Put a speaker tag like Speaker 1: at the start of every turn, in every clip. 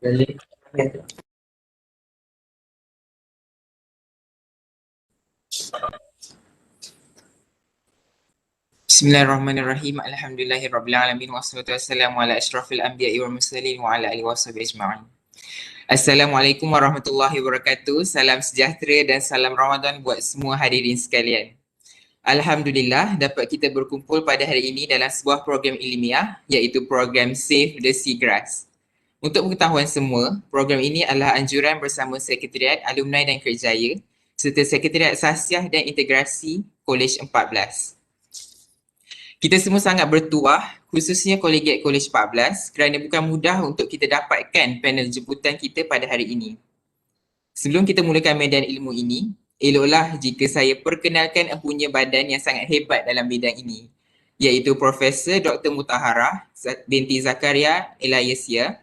Speaker 1: Balik. Bismillahirrahmanirrahim. Alhamdulillahirabbil alamin wassalatu wassalamu ala asyrafil anbiya'i wal mursalin wa ala alihi washabihi ajma'in. Assalamualaikum warahmatullahi wabarakatuh. Salam sejahtera dan salam Ramadan buat semua hadirin sekalian. Alhamdulillah dapat kita berkumpul pada hari ini dalam sebuah program ilmiah iaitu program Save the Seagrass. Untuk pengetahuan semua, program ini adalah anjuran bersama Sekretariat Alumni dan Kerjaya serta Sekretariat Sasiah dan Integrasi Kolej 14. Kita semua sangat bertuah, khususnya kolegiat Kolej 14 kerana bukan mudah untuk kita dapatkan panel jemputan kita pada hari ini. Sebelum kita mulakan medan ilmu ini, eloklah jika saya perkenalkan empunya badan yang sangat hebat dalam bidang ini, iaitu Profesor Dr. Mutahara binti Zakaria Eliasia,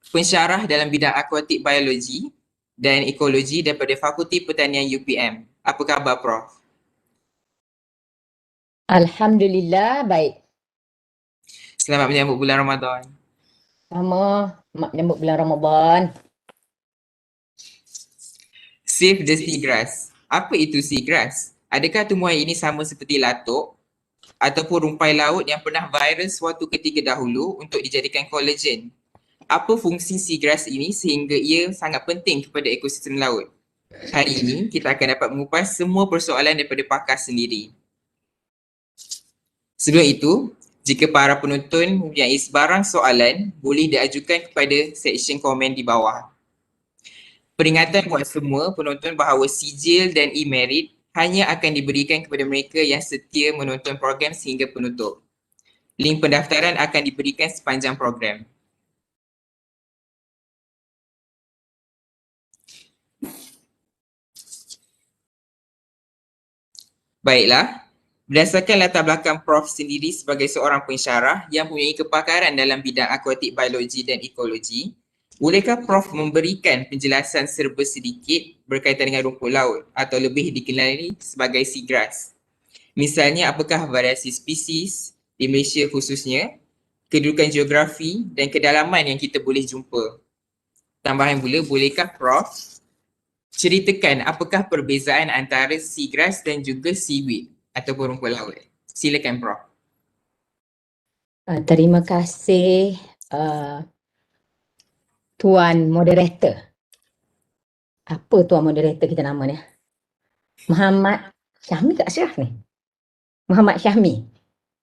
Speaker 1: pensyarah dalam bidang akuatik biologi dan ekologi daripada Fakulti Pertanian UPM. Apa khabar, Prof?
Speaker 2: Alhamdulillah, baik.
Speaker 1: Selamat menyambut bulan Ramadan.
Speaker 2: Sama, mak menyambut bulan Ramadan.
Speaker 1: Save the seagrass. Apa itu seagrass? Adakah tumbuhan ini sama seperti latuk ataupun rumpai laut yang pernah viral suatu ketika dahulu untuk dijadikan kolagen? Apa fungsi seagrass ini sehingga ia sangat penting kepada ekosistem laut? Hari ini kita akan dapat mengupas semua persoalan daripada pakar sendiri. Sebelum itu, jika para penonton mempunyai sebarang soalan, boleh diajukan kepada seksyen komen di bawah. Peringatan buat semua penonton bahawa sijil dan e-merit hanya akan diberikan kepada mereka yang setia menonton program sehingga penutup. Link pendaftaran akan diberikan sepanjang program. Baiklah, berdasarkan latar belakang Prof sendiri sebagai seorang pensyarah yang mempunyai kepakaran dalam bidang akuatik biologi dan ekologi, bolehkah Prof memberikan penjelasan serba sedikit berkaitan dengan rumput laut atau lebih dikenali sebagai seagrass? Misalnya, apakah variasi spesies di Malaysia khususnya, kedudukan geografi dan kedalaman yang kita boleh jumpa? Tambahan pula, bolehkah Prof ceritakan apakah perbezaan antara seagrass dan juga seaweed ataupun rumput laut? Silakan, Prof.
Speaker 2: Terima kasih Tuan Moderator. Apa Tuan Moderator kita nama ni? Muhammad Syahmi ke Ashraf ni? Muhammad Syahmi.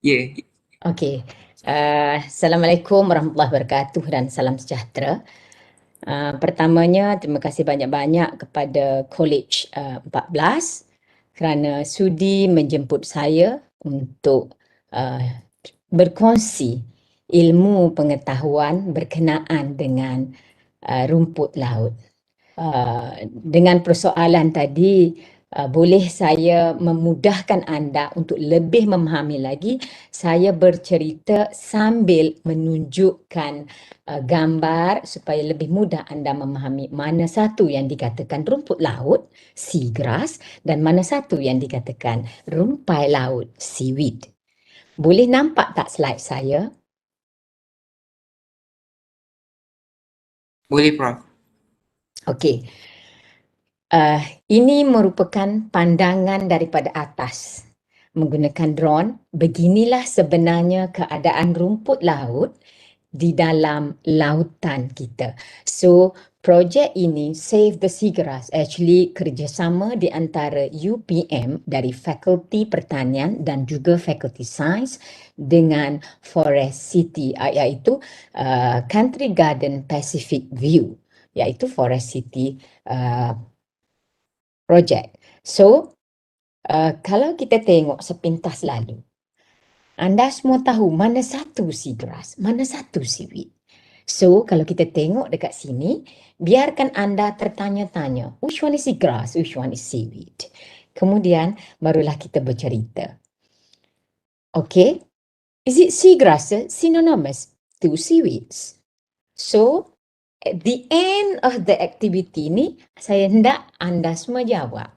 Speaker 1: Ya.
Speaker 2: Okey. Assalamualaikum warahmatullahi wabarakatuh dan salam sejahtera. Pertamanya, terima kasih banyak-banyak kepada Kolej 14 kerana sudi menjemput saya untuk berkongsi ilmu pengetahuan berkenaan dengan rumput laut. Dengan persoalan tadi, boleh saya memudahkan anda untuk lebih memahami lagi. Saya bercerita sambil menunjukkan gambar supaya lebih mudah anda memahami mana satu yang dikatakan rumput laut, seagrass, dan mana satu yang dikatakan rumpai laut, seaweed. Boleh nampak tak slide saya?
Speaker 1: Boleh, Prof.
Speaker 2: Okey. Ini merupakan pandangan daripada atas menggunakan drone. Beginilah sebenarnya keadaan rumput laut di dalam lautan kita. So, projek ini Save the Seagrass actually kerjasama di antara UPM dari Fakulti Pertanian dan juga Fakulti Sains dengan Forest City iaitu Country Garden Pacific View, iaitu Forest City project. So, kalau kita tengok sepintas lalu, anda semua tahu mana satu seagrass, mana satu seaweed. So, kalau kita tengok dekat sini, biarkan anda tertanya-tanya, which one is seagrass, which one is seaweed. Kemudian, barulah kita bercerita. Okay, is it seagrass synonymous to seaweeds? So, at the end of the activity ni, saya hendak anda semua jawab.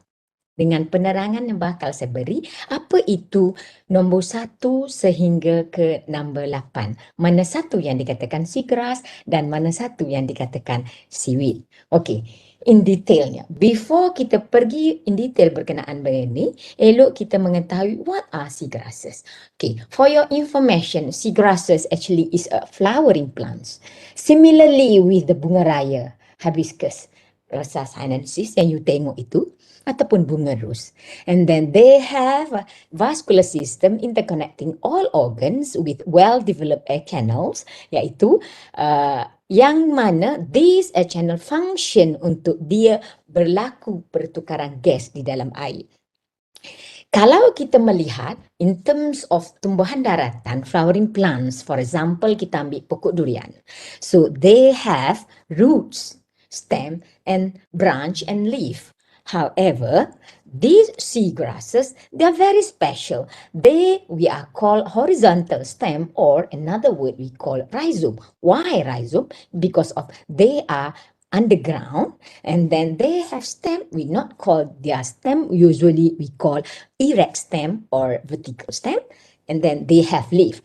Speaker 2: dengan penerangan yang bakal saya beri, apa itu nombor 1 sehingga ke nombor 8. Mana satu yang dikatakan seagrass dan mana satu yang dikatakan seaweed. Okey, in detailnya. Before kita pergi in detail berkenaan begini, elok kita mengetahui what are seagrasses. Okay, for your information, seagrasses actually is a flowering plants. Similarly with the bunga raya, hibiscus, Rosa sinensis yang you tengok itu, ataupun bunga ros. And then they have a vascular system interconnecting all organs with well-developed air channels, iaitu yang mana these air channel function untuk dia berlaku pertukaran gas di dalam air. Kalau kita melihat in terms of tumbuhan daratan, flowering plants, for example, kita ambil pokok durian. So they have roots, stem, and branch and leaf. However, these seagrasses, they are very special. We are called horizontal stem, or another word we call rhizome. Why rhizome? Because of they are underground, and then they have stem. We not call their stem, usually we call erect stem or vertical stem, and then they have leaf.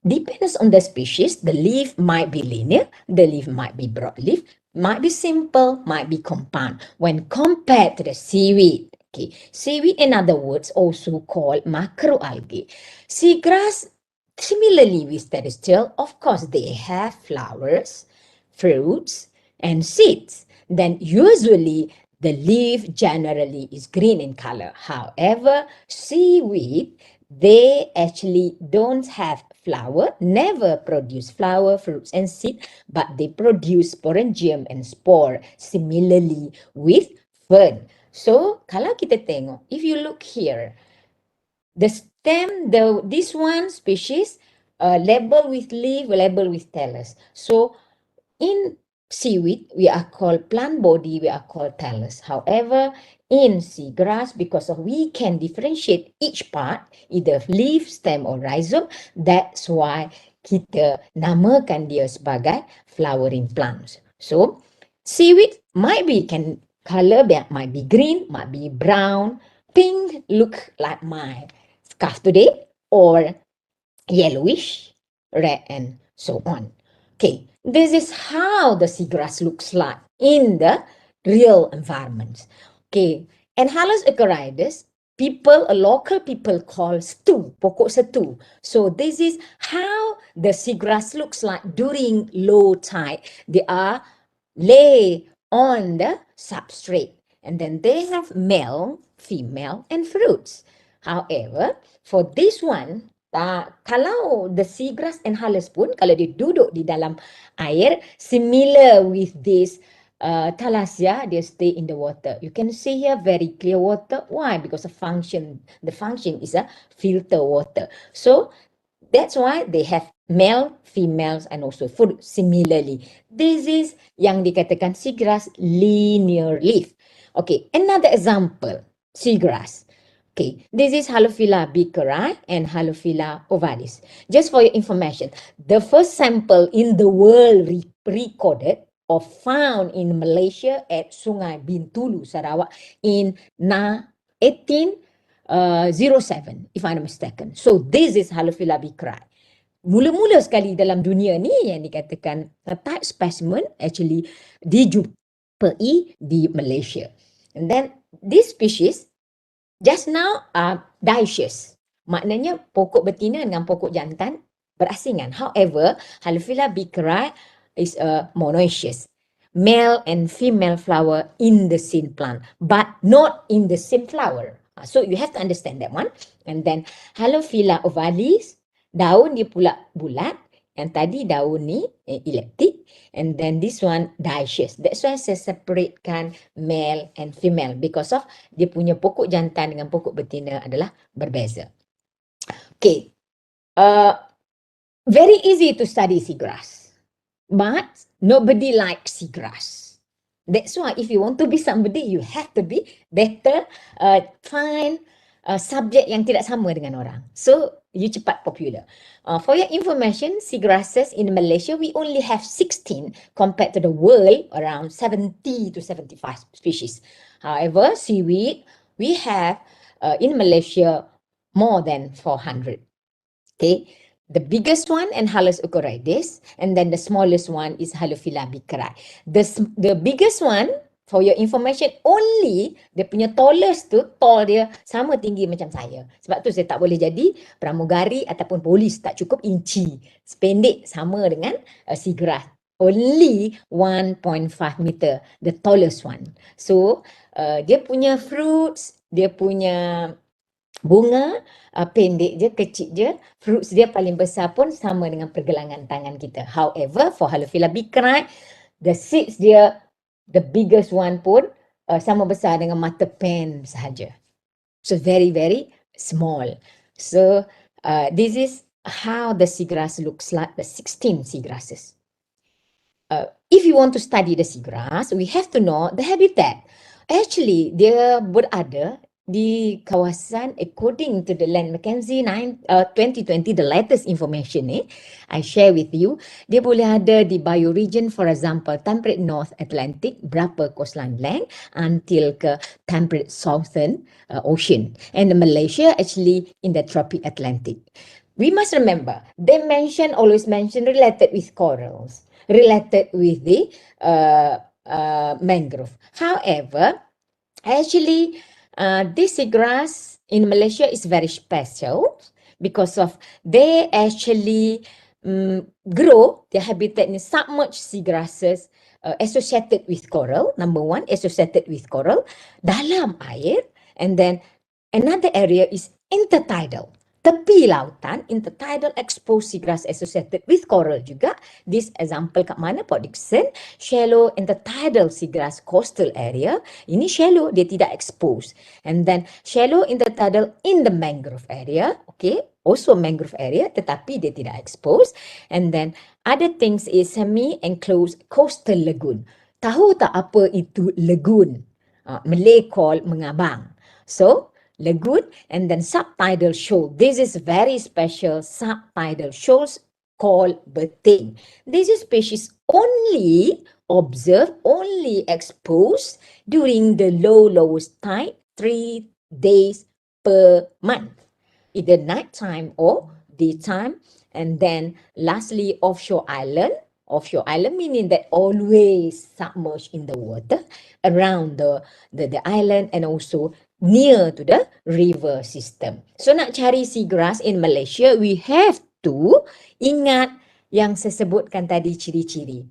Speaker 2: Depends on the species, the leaf might be linear, the leaf might be broadleaf, might be simple, might be compound. When compared to the seaweed, okay, seaweed in other words also called macroalgae. Seagrass, similarly with terrestrial, of course they have flowers, fruits, and seeds. Then usually the leaf generally is green in color. However, seaweed, they actually don't have flower, never produce flower, fruits, and seed, but they produce sporangium and spore, similarly with fern. So, kalau kita tengok, if you look here, the stem, this one species, label with leaf, label with thallus. So, in seaweed, we are called plant body, we are called thallus. However, in seagrass, because we can differentiate each part, either leaf, stem, or rhizome, that's why kita namakan dia sebagai flowering plants. So, seaweed might be, color might be green, might be brown, pink, look like my scarf today, or yellowish, red, and so on. Okay, this is how the seagrass looks like in the real environment. Okay, and Halus acaridus, local people call stew, pokok setu. So this is how the seagrass looks like during low tide. They are lay on the substrate, and then they have male, female, and fruits. However, for this one, kalau the seagrass and Halus pun, kalau dia duduk di dalam air, similar with this thalassia, they stay in the water. You can see here very clear water. Why? Because the function is a filter water. So that's why they have male, females, and also fruit. Similarly, this is yang dikatakan seagrass linear leaf. Okay, another example, seagrass. Okay, this is Halophila beakeri and Halophila ovalis. Just for your information, the first sample in the world recorded or found in Malaysia at Sungai Bintulu, Sarawak in 1807, if I'm not mistaken. So this is Halophila beakeri. Mula-mula sekali dalam dunia ni yang dikatakan type specimen actually dijumpai di Malaysia. And then this species just now are dioecious. Maknanya pokok betina dengan pokok jantan berasingan. However, Halophila beakeri is a monoecious. Male and female flower in the same plant, but not in the same flower. So you have to understand that one. And then Halophila ovalis, daun dia pula bulat. Yang tadi daun ni elliptic, and then this one dioecious. That's why saya separatekan male and female because of dia punya pokok jantan dengan pokok betina adalah berbeza. Okay, very easy to study seagrass, but nobody likes seagrass. That's why if you want to be somebody, you have to be better, find subjek yang tidak sama dengan orang. So you cepat popular. For your information, seagrasses in Malaysia, we only have 16 compared to the world, around 70 to 75 species. However, seaweed, we have in Malaysia more than 400. Okay, the biggest one and Halus Ocorydis, and then the smallest one is Halophila bikrai. The biggest one, for your information, only dia punya tallest tu, tall dia sama tinggi macam saya. Sebab tu saya tak boleh jadi pramugari ataupun polis, tak cukup inci. Sependek sama dengan seagrass. Only 1.5 meter, the tallest one. So, dia punya fruits, dia punya bunga pendek je, kecil je. Fruits dia paling besar pun sama dengan pergelangan tangan kita. However, for Halophila bikrai, the seeds dia, the biggest one pun sama besar dengan mata pen sahaja. So very, very small. So this is how the seagrass looks like, the 16 seagrasses. If you want to study the seagrass, we have to know the habitat. Actually, dia berada di kawasan according to the Land Mackenzie 2020, the latest information I share with you, dia boleh ada di bioregion, for example, temperate North Atlantic, berapa coastline length, until ke temperate Southern Ocean. And Malaysia actually in the tropic Atlantic. We must remember, they always mention related with corals, related with the mangrove. However, actually, this seagrass in Malaysia is very special because of they actually grow their habitat in submerged seagrasses associated with coral. Number one, associated with coral dalam air, and then another area is intertidal. Tepi lautan, intertidal exposed seagrass associated with coral juga. This example kat mana? Port Dickson, shallow intertidal seagrass coastal area. Ini shallow, dia tidak exposed. And then shallow intertidal in the mangrove area. Okay, also mangrove area tetapi dia tidak exposed. And then other things is semi-enclosed coastal lagoon. Tahu tak apa itu lagoon? Malay call mengabang. So, lagoon and then subtidal shoal. This is very special subtidal shoals called beting. This is species only observed, only exposed during the lowest tide, 3 days per month, either night time or daytime. And then lastly, offshore island. Offshore island meaning that always submerged in the water around the island and also near to the river system. So nak cari seagrass in Malaysia, we have to ingat yang saya sebutkan tadi ciri-ciri.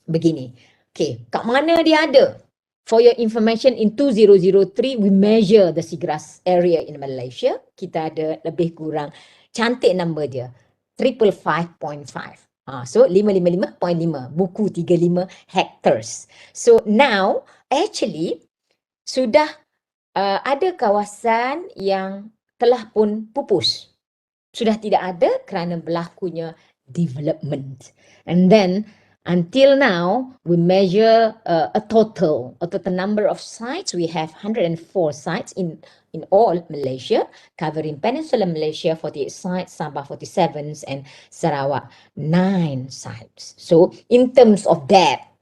Speaker 2: Begini. Okay, kat mana dia ada? For your information, in 2003, we measure the seagrass area in Malaysia. Kita ada lebih kurang, cantik number dia, 555.5. So 555.5, buku 35 hectares. So now, actually, sudah ada kawasan yang telah pun pupus. Sudah tidak ada kerana berlakunya development. And then until now, we measure a total number of sites. We have 104 sites in all Malaysia, covering Peninsular Malaysia 48 sites, Sabah 47, and Sarawak 9 sites. So in terms of that,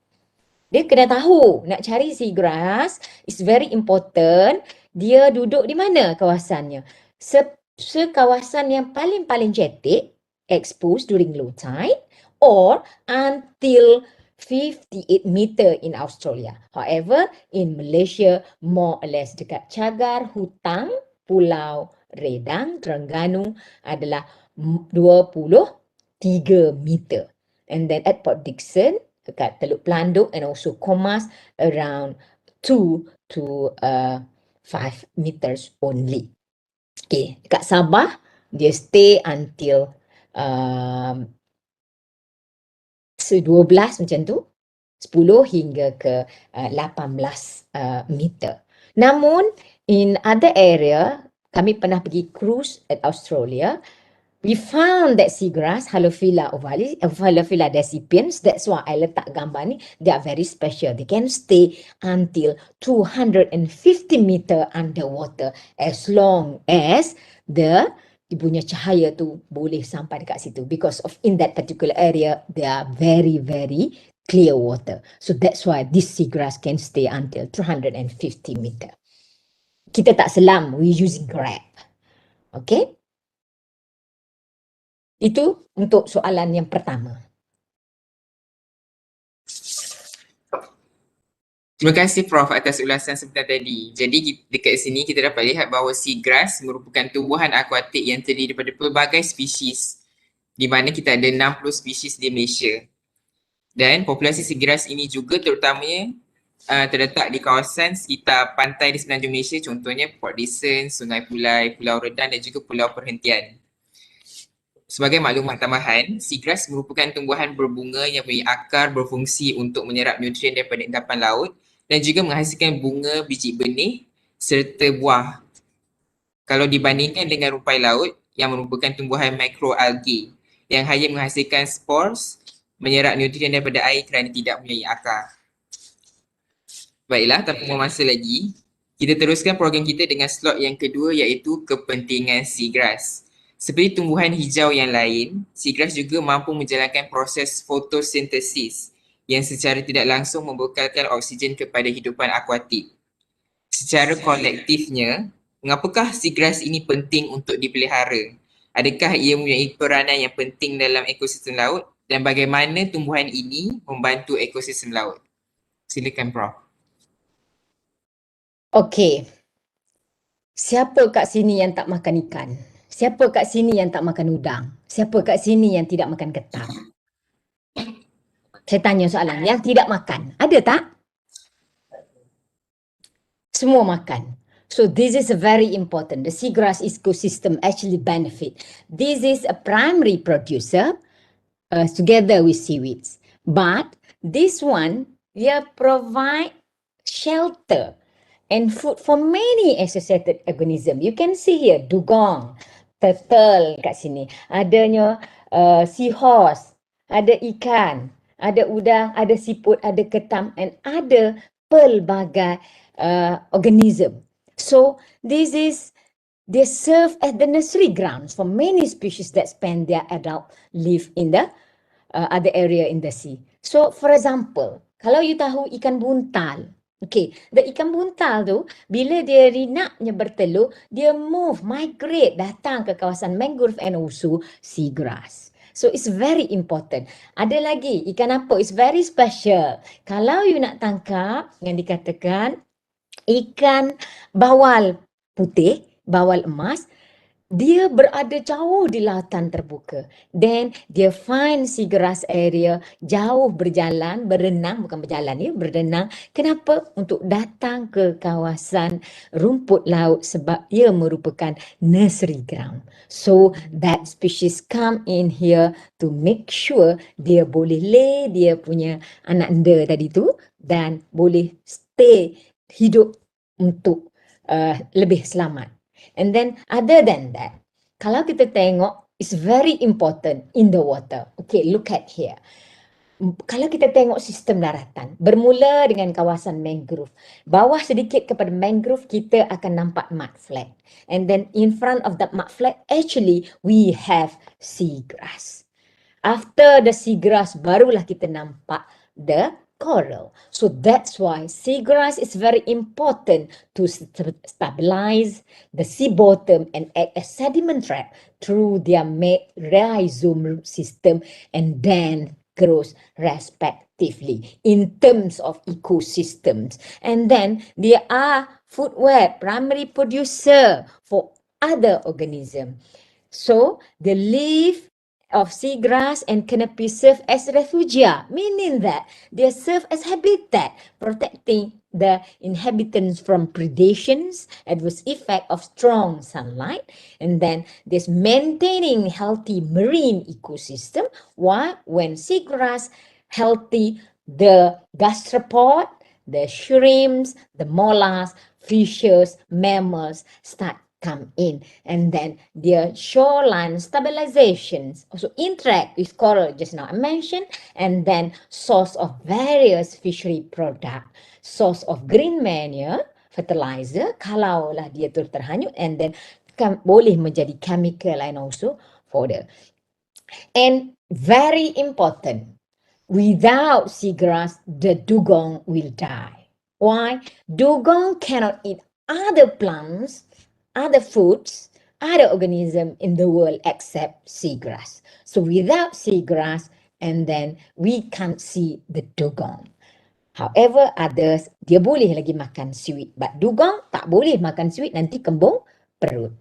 Speaker 2: dia kena tahu nak cari seagrass is very important. Dia duduk di mana kawasannya? Sekawasan yang paling cetek, exposed during low tide, or until 58 meter in Australia. However, in Malaysia, more or less dekat cagar hutang Pulau Redang, Terengganu adalah 23 meter. And then at Port Dickson, dekat Teluk Pelanduk and also Comas, around 2 to 5 meters only. Okay, dekat Sabah, dia stay until 12 macam tu, 10 hingga ke 18 meter. Namun, in other area, kami pernah pergi cruise at Australia, we found that seagrass, Halophila ovalis, Halophila decipiens, that's why I letak gambar ni, they are very special. They can stay until 250 meter underwater as long as dia punya cahaya tu boleh sampai dekat situ, because of in that particular area they are very clear water. So that's why this seagrass can stay until 250 meter. Kita tak selam, we using Grab. Okay? Itu untuk soalan yang pertama.
Speaker 1: Terima kasih Prof atas ulasan sebentar tadi. Jadi dekat sini kita dapat lihat bahawa seagrass merupakan tumbuhan akuatik yang terdiri daripada pelbagai spesies, di mana kita ada 60 spesies di Malaysia. Dan populasi seagrass ini juga terutamanya terletak di kawasan sekitar pantai di semenanjung Malaysia, contohnya Port Dickson, Sungai Pulai, Pulau Redan dan juga Pulau Perhentian. Sebagai maklumat tambahan, seagrass merupakan tumbuhan berbunga yang mempunyai akar berfungsi untuk menyerap nutrien daripada endapan laut dan juga menghasilkan bunga, biji benih serta buah. Kalau dibandingkan dengan rumpai laut yang merupakan tumbuhan mikroalgae yang hanya menghasilkan spores, menyerap nutrien daripada air kerana tidak mempunyai akar. Baiklah, tanpa membuang masa lagi, kita teruskan program kita dengan slot yang kedua iaitu kepentingan seagrass. Seperti tumbuhan hijau yang lain, seagrass juga mampu menjalankan proses fotosintesis yang secara tidak langsung membekalkan oksigen kepada hidupan akuatik. Secara kolektifnya, mengapakah seagrass ini penting untuk dipelihara? Adakah ia mempunyai peranan yang penting dalam ekosistem laut dan bagaimana tumbuhan ini membantu ekosistem laut? Silakan Prof.
Speaker 2: Okey. Siapa kat sini yang tak makan ikan? Siapa kat sini yang tak makan udang? Siapa kat sini yang tidak makan ketam? Saya tanya soalan, yang tidak makan, ada tak? Semua makan. So this is a very important. The seagrass ecosystem actually benefit. This is a primary producer together with seaweeds. But this one, dia provide shelter and food for many associated organism. You can see here, dugong, turtle kat sini. Adanya seahorse, ada ikan, ada udang, ada siput, ada ketam, and ada pelbagai organism. So this is, they serve as the nursery grounds for many species that spend their adult life in the other area in the sea. So for example, kalau you tahu ikan buntal, okay, the ikan buntal tu, bila dia rinaknya bertelur, dia move, migrate, datang ke kawasan mangrove and also seagrass. So it's very important. Ada lagi, ikan apa? It's very special. Kalau you nak tangkap, yang dikatakan, ikan bawal putih, bawal emas, dia berada jauh di lautan terbuka. Then dia find seagrass area, jauh berjalan, berenang, bukan berjalan ya, berenang. Kenapa? Untuk datang ke kawasan rumput laut sebab ia merupakan nursery ground. So that species come in here to make sure dia boleh lay dia punya anak enda tadi tu dan boleh stay hidup untuk lebih selamat. And then other than that, kalau kita tengok, it's very important in the water. Okay, look at here. Kalau kita tengok sistem daratan, bermula dengan kawasan mangrove. Bawah sedikit kepada mangrove, kita akan nampak mud flat. And then in front of that mud flat, actually we have seagrass. After the seagrass, barulah kita nampak the coral. So that's why seagrass is very important to stabilize the sea bottom and act as sediment trap through their rhizome system and then grows respectively in terms of ecosystems. And then there are food web, primary producer for other organisms. So the leaf of seagrass and canopy serve as refugia, meaning that they serve as habitat, protecting the inhabitants from predations, adverse effect of strong sunlight, and then this maintaining healthy marine ecosystem. Why? When seagrass healthy, the gastropod, the shrimps, the mollusks, fishes, mammals start come in, and then their shoreline stabilizations also interact with coral just now I mentioned, and then source of various fishery product, source of green manure, fertilizer, kalaulah dia terhanyut, and then boleh menjadi chemical and also fodder. And very important, without seagrass, the dugong will die. Why? Dugong cannot eat other plants, other foods, other organism in the world except seagrass. So without seagrass, and then we can't see the dugong. However, others, dia boleh lagi makan seaweed. But dugong tak boleh makan seaweed, nanti kembung perut.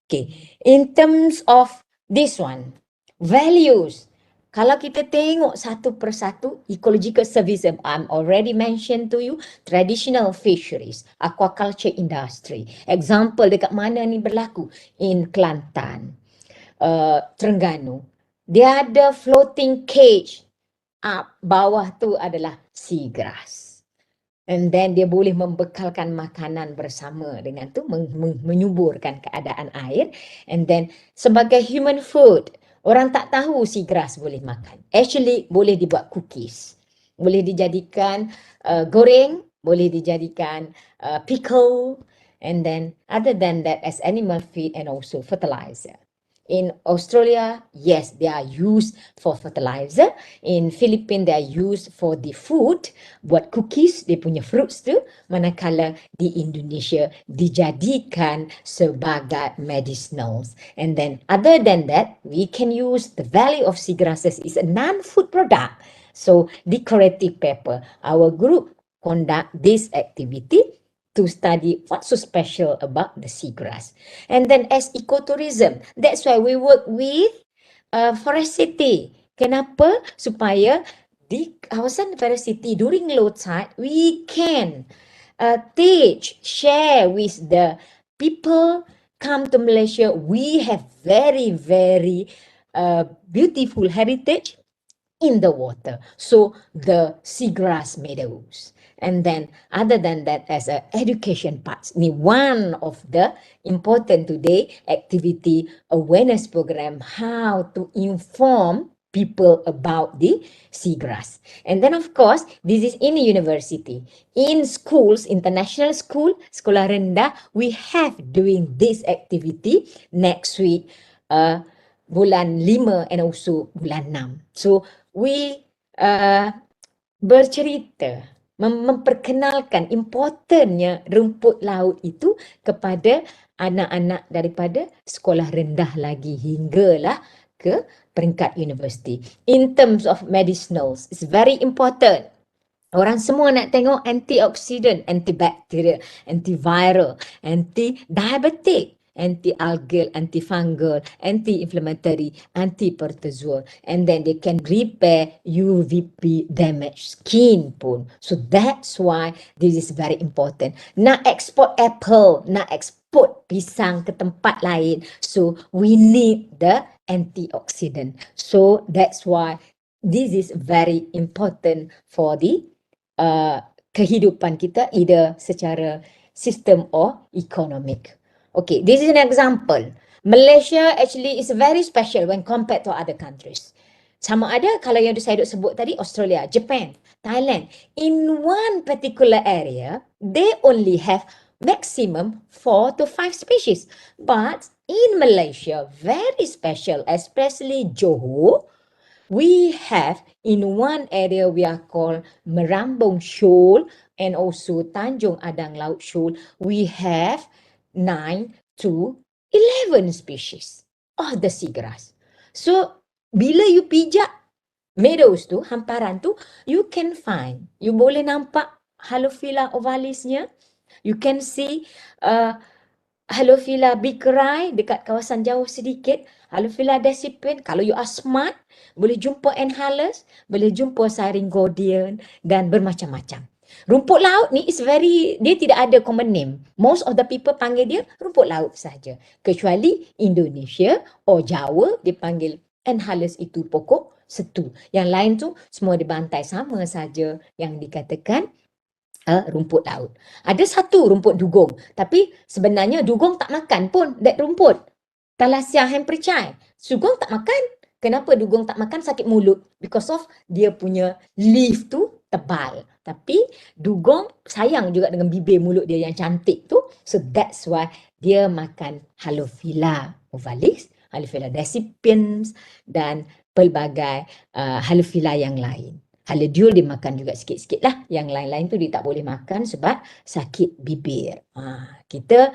Speaker 2: Okay, in terms of this one, values. Kalau kita tengok satu persatu, ecological service, I'm already mentioned to you, traditional fisheries, aquaculture industry. Example dekat mana ni berlaku? In Kelantan, Terengganu. Dia ada floating cage. Bawah tu adalah seagrass. And then dia boleh membekalkan makanan bersama dengan tu, menyuburkan keadaan air. And then sebagai human food, orang tak tahu seagrass boleh makan. Actually boleh dibuat cookies. Boleh dijadikan goreng, boleh dijadikan pickle. And then other than that as animal feed and also fertilizer. In Australia, yes, they are used for fertilizer. In Philippines, they are used for the food, buat cookies, dia punya fruits tu. Manakala di Indonesia, dijadikan sebagai medicinals. And then other than that, we can use the value of seagrasses is a non-food product. So decorative paper, our group conduct this activity to study what's so special about the seagrass. And then as ecotourism, that's why we work with Forest City. Kenapa? Supaya di kawasan Forest City during low tide, we can teach, share with the people come to Malaysia. We have very, very beautiful heritage in the water. So the seagrass meadows. And then other than that, as a education part, ni one of the important today activity awareness program, how to inform people about the seagrass. And then of course, this is in a university. In schools, international school, sekolah rendah, we have doing this activity next week, bulan 5 and also bulan 6. So we bercerita, memperkenalkan importantnya rumput laut itu kepada anak-anak daripada sekolah rendah lagi hinggalah ke peringkat universiti. In terms of medicinals, it's very important. Orang semua nak tengok antioksidan, antibakterial, antiviral, anti-diabetic, anti-algal, antifungal, anti-inflammatory, anti-protozoal. And then they can repair UVB damaged skin pun. So that's why this is very important. Nak export apple, nak export pisang ke tempat lain. So we need the antioxidant. So that's why this is very important for the kehidupan kita, either secara sistem or economic. Okay, this is an example. Malaysia actually is very special when compared to other countries. Sama ada kalau yang saya sebut tadi, Australia, Japan, Thailand. In one particular area, they only have maximum 4 to 5 species. But in Malaysia, very special, especially Johor, we have in one area we are called Merambung Shoal and also Tanjung Adang Laut Shoal, we have 9 to 11 species of the seagrass. So bila you pijak meadows tu, hamparan tu, you can find, you boleh nampak Halophila ovalisnya, you can see Halophila bickeri dekat kawasan jauh sedikit, Halophila decipiens, kalau you are smart, boleh jumpa Enhalus, boleh jumpa Syringodion dan bermacam-macam. Rumput laut ni is very, dia tidak ada common name. Most of the people panggil dia rumput laut saja. Kecuali Indonesia or Jawa dipanggil Enhalus itu pokok setu. Yang lain tu semua dibantai sama saja yang dikatakan rumput laut. Ada satu rumput dugong, tapi sebenarnya dugong tak makan pun that rumput. Thalassia hemprichae. Dugong tak makan. Kenapa dugong tak makan? Sakit mulut. Because of dia punya leaf tu tebal. Tapi dugong sayang juga dengan bibir mulut dia yang cantik tu. So that's why dia makan Halophila ovalis, Halophila decipiens dan pelbagai Halophila yang lain. Halidiol dia makan juga sikit-sikit lah. Yang lain-lain tu dia tak boleh makan sebab sakit bibir. Kita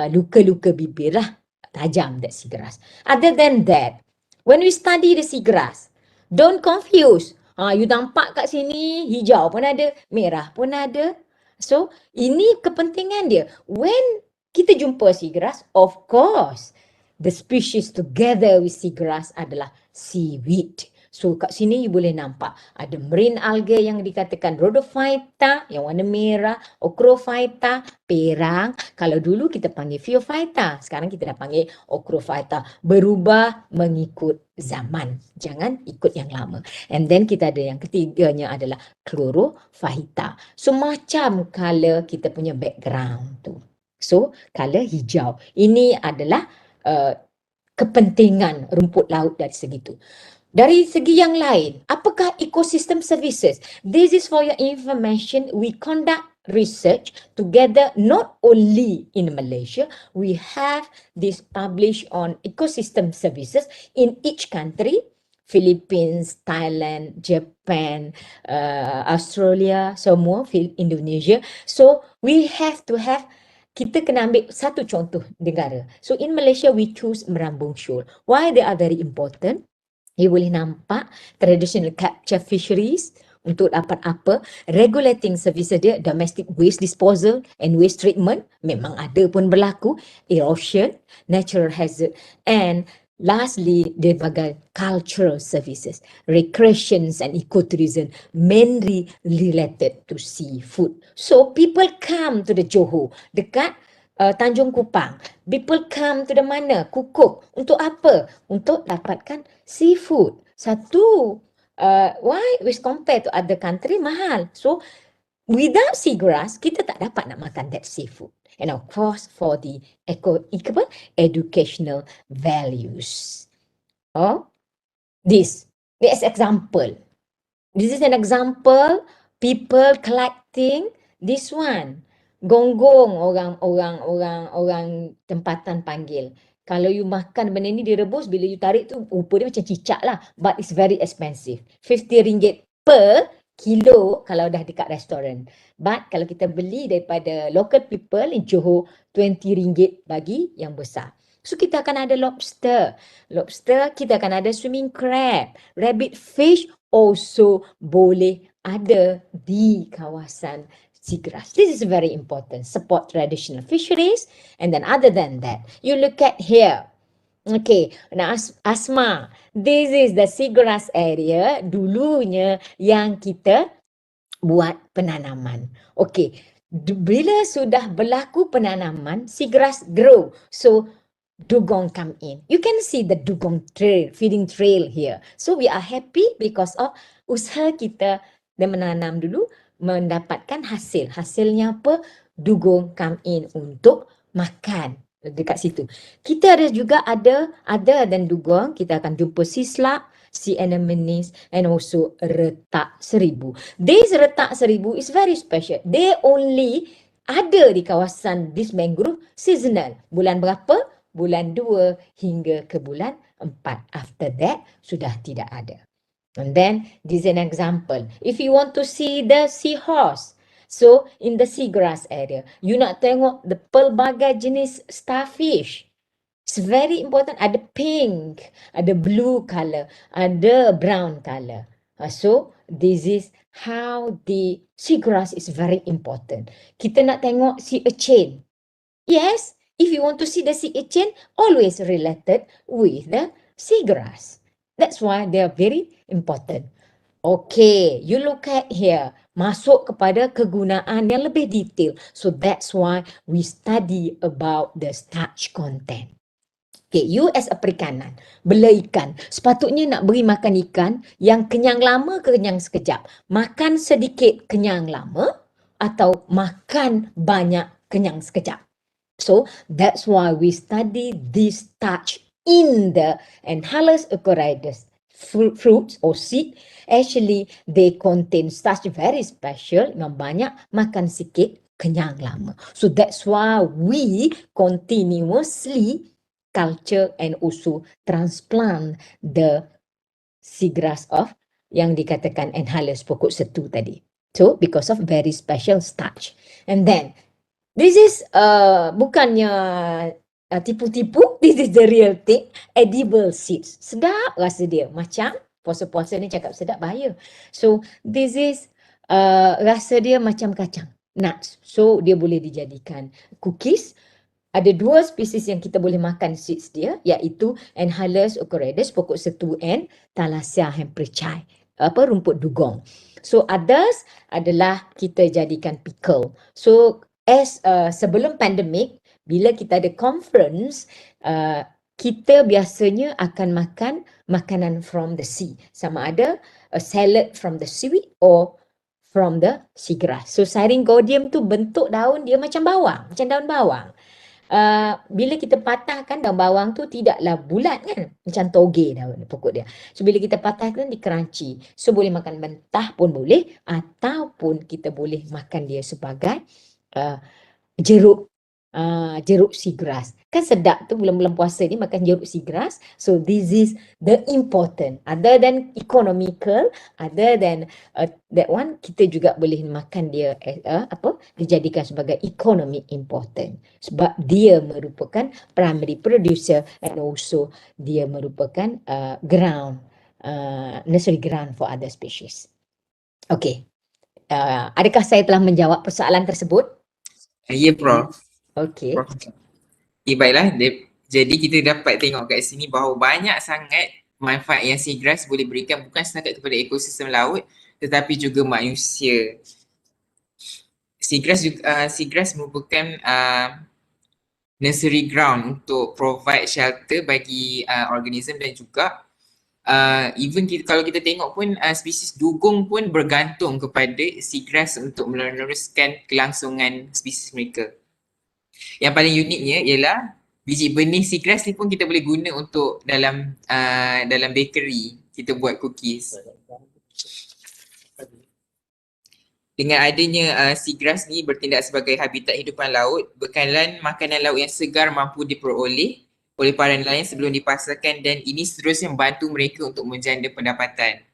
Speaker 2: luka-luka bibir lah. Tajam that seagrass. Other than that, when we study the seagrass, don't confuse. You nampak kat sini hijau pun ada, merah pun ada. So, ini kepentingan dia. When kita jumpa seagrass, of course, the species together with seagrass adalah seaweed. So kat sini you boleh nampak ada marine algae yang dikatakan rhodophyta yang warna merah, ochrophyta, perang. Kalau dulu kita panggil phaeophyta, sekarang kita dah panggil ochrophyta. Berubah mengikut zaman. Jangan ikut yang lama. And then kita ada yang ketiganya adalah chlorophyta. So macam color kita punya background tu. So color hijau. Ini adalah kepentingan rumput laut dari segi itu. Dari segi yang lain, apakah ecosystem services? This is for your information. We conduct research together not only in Malaysia. We have this published on ecosystem services in each country. Philippines, Thailand, Japan, Australia, semua, Indonesia. So we have to have, kita kena ambil satu contoh negara. So in Malaysia, we choose Merambung Shoal. Why they are very important? You boleh nampak traditional capture fisheries untuk dapat apa? Regulating services dia, domestic waste disposal and waste treatment, memang ada pun berlaku. Erosion, natural hazard, and lastly, dia bagai cultural services, recreations and ecotourism, mainly related to seafood. So people come to the Johor, dekat Tanjung Kupang. People come to the mana? Kukuk. Untuk apa? Untuk dapatkan seafood. Satu, why? With compared to other country, mahal. So, without seagrass, kita tak dapat nak makan that seafood. And of course, for the educational values. This example. This is an example, people collecting this one. Gonggong orang tempatan panggil. Kalau you makan benda ni direbus, bila you tarik tu rupa dia macam cicak lah. But it's very expensive. RM50 per kilo kalau dah dekat restoran. But kalau kita beli daripada local people in Johor, RM20 bagi yang besar. So kita akan ada lobster. Lobster, kita akan ada swimming crab. Rabbit fish also boleh ada di kawasan seagrass. This is very important. Support traditional fisheries. And then other than that, you look at here. Okay, now Asma, this is the seagrass area dulunya yang kita buat penanaman. Okay, bila sudah berlaku penanaman, seagrass grow. So dugong come in. You can see the dugong trail, feeding trail here. So we are happy because of usaha kita dan menanam dulu mendapatkan hasil. Hasilnya apa? Dugong come in untuk makan dekat situ. Kita ada juga ada other than dugong, kita akan jumpa sea slug, sea anemones and also retak seribu. This retak seribu is very special. They only ada di kawasan this mangrove seasonal. Bulan berapa? Bulan 2 hingga ke bulan 4. After that, sudah tidak ada. And then, this is an example. If you want to see the seahorse, so in the seagrass area, you nak tengok the pelbagai jenis starfish. It's very important. Ada pink, ada blue color, ada brown color. So, this is how the seagrass is very important. Kita nak tengok sea urchin. Yes, if you want to see the sea urchin, always related with the seagrass. That's why they are very important. Okay, you look at here. Masuk kepada kegunaan yang lebih detail. So that's why we study about the starch content. Okay, you as a perikanan, bela ikan. Sepatutnya nak beri makan ikan yang kenyang lama ke kenyang sekejap. Makan sedikit kenyang lama atau makan banyak kenyang sekejap. So that's why we study this starch in the Enhalus acorides fruits or seed. Actually, they contain starch very special, yang banyak, makan sikit, kenyang lama. So that's why we continuously culture and also transplant the seagrass of yang dikatakan Enhalus pokok setu tadi. So because of very special starch. And then this is bukannya tipu-tipu, this is the real thing. Edible seeds. Sedap rasa dia. Macam puasa-puasa ni cakap sedap, bahaya. So this is rasa dia macam kacang, nuts. So dia boleh dijadikan cookies. Ada dua spesies yang kita boleh makan seeds dia, iaitu Enhalus ocorredus, pokok setu, and Thalassia hempricai, rumput dugong. So others adalah kita jadikan pickle. So as sebelum pandemik, bila kita ada conference, kita biasanya akan makan makanan from the sea. Sama ada a salad from the seaweed or from the seagrass. So Syringodium tu bentuk daun dia macam bawang, macam daun bawang. Bila kita patahkan daun bawang tu tidaklah bulat kan, macam toge daun pokok dia. So bila kita patahkan dia crunchy. So boleh makan mentah pun boleh, ataupun kita boleh makan dia sebagai jeruk jeruk seagrass. Kan sedap tu bulan-bulan puasa ni makan jeruk seagrass. So this is the important. Other than economical, other than that one, kita juga boleh makan dia dijadikan sebagai economic important. Sebab dia merupakan primary producer and also dia merupakan ground, nursery ground for other species. Okay. Adakah saya telah menjawab persoalan tersebut?
Speaker 1: Ya, Prof.
Speaker 2: Okay.
Speaker 1: Prof. Baiklah, jadi kita dapat tengok kat sini bahawa banyak sangat manfaat yang seagrass boleh berikan bukan setakat kepada ekosistem laut tetapi juga manusia. Seagrass merupakan nursery ground untuk provide shelter bagi organism dan juga even kalau kita tengok pun spesies dugong pun bergantung kepada seagrass untuk meneruskan kelangsungan spesies mereka. Yang paling uniknya ialah biji benih seagrass ni pun kita boleh guna untuk dalam bakery kita buat cookies. Dengan adanya seagrass ni bertindak sebagai habitat hidupan laut, bekalan makanan laut yang segar mampu diperoleh oleh para nelayan sebelum dipasarkan dan ini seterusnya membantu mereka untuk menjana pendapatan.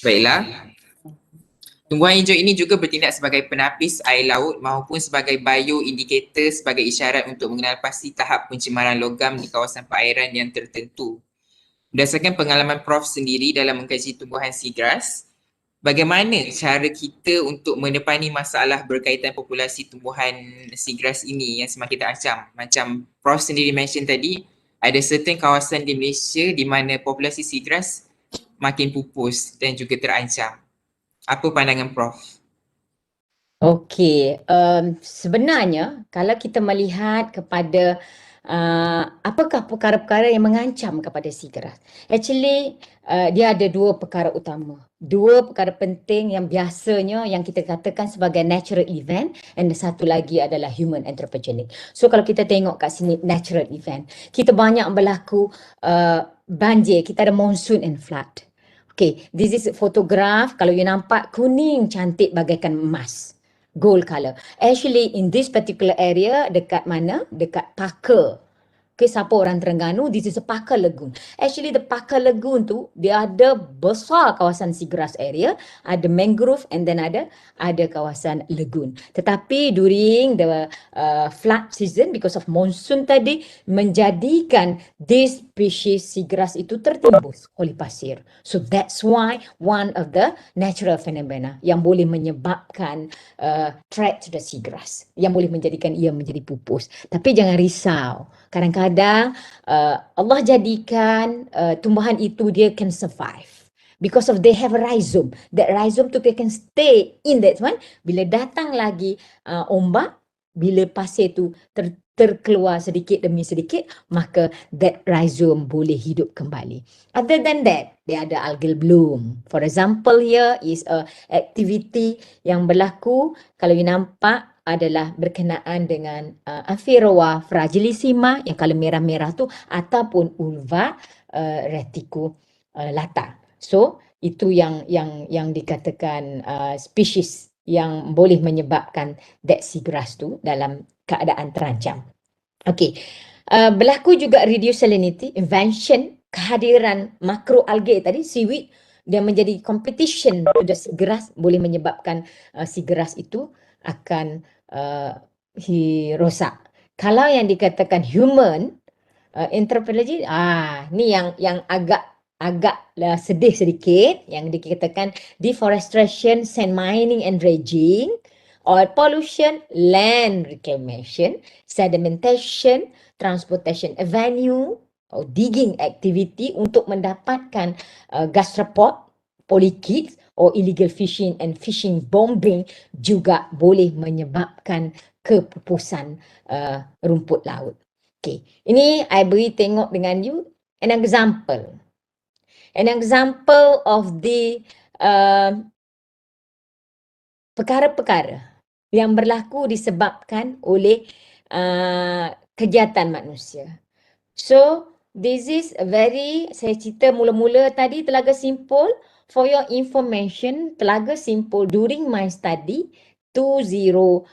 Speaker 1: Baiklah. Tumbuhan hijau ini juga bertindak sebagai penapis air laut maupun sebagai bioindikator sebagai isyarat untuk mengenal pasti tahap pencemaran logam di kawasan perairan yang tertentu. Berdasarkan pengalaman Prof sendiri dalam mengkaji tumbuhan seagrass, bagaimana cara kita untuk menepani masalah berkaitan populasi tumbuhan seagrass ini yang semakin terancam? Macam Prof sendiri mention tadi, ada certain kawasan di Malaysia di mana populasi seagrass makin pupus dan juga terancam. Apa pandangan Prof?
Speaker 2: Okey, sebenarnya kalau kita melihat kepada apakah perkara-perkara yang mengancam kepada seagrass. Actually, dia ada dua perkara utama. Dua perkara penting yang biasanya yang kita katakan sebagai natural event and satu lagi adalah human anthropogenic. So kalau kita tengok kat sini natural event, kita banyak berlaku banjir, kita ada monsoon and flood. Okay, this is photograph. Kalau you nampak kuning cantik bagaikan emas, gold color. Actually in this particular area, dekat mana? Dekat Parker. Okay, siapa orang Terengganu, this is a Parker Lagoon. Actually the Parker Lagoon tu, dia ada besar kawasan seagrass area, ada mangrove and then ada kawasan lagoon. Tetapi during the flood season, because of monsoon tadi, menjadikan this species seagrass itu tertimbus oleh pasir. So that's why one of the natural phenomena yang boleh menyebabkan threat to the seagrass, yang boleh menjadikan ia menjadi pupus. Tapi jangan risau. Kadang-kadang Allah jadikan tumbuhan itu dia can survive because of they have a rhizome. That rhizome tu they can stay in that one. Bila datang lagi ombak, bila pasir tu terkeluar sedikit demi sedikit, maka that rhizome boleh hidup kembali. Other than that, dia ada algal bloom. For example, here is a activity yang berlaku, kalau you nampak, adalah berkenaan dengan Amphiroa fragilissima yang kalau merah-merah tu ataupun Ulva reticulata. So itu yang dikatakan species yang boleh menyebabkan that seagrass tu dalam keadaan terancam. Okey. Berlaku juga reduced salinity, invention, kehadiran makroalgae tadi, seaweed dia menjadi competition to the seagrass, boleh menyebabkan seagrass itu akan rosak. Kalau yang dikatakan human anthropology, ni yang agak sedih sedikit, yang dikatakan deforestation, sand mining and dredging, oil pollution, land reclamation, sedimentation, transportation avenue, or digging activity untuk mendapatkan gastropod, polychaetes, or illegal fishing and fishing bombing juga boleh menyebabkan kepupusan rumput laut. Okay, ini I beri tengok dengan you an example. An example of the perkara-perkara yang berlaku disebabkan oleh kegiatan manusia. So, this is a very, saya cerita mula-mula tadi Telaga Simpul. For your information, Telaga Simpul during my study 1995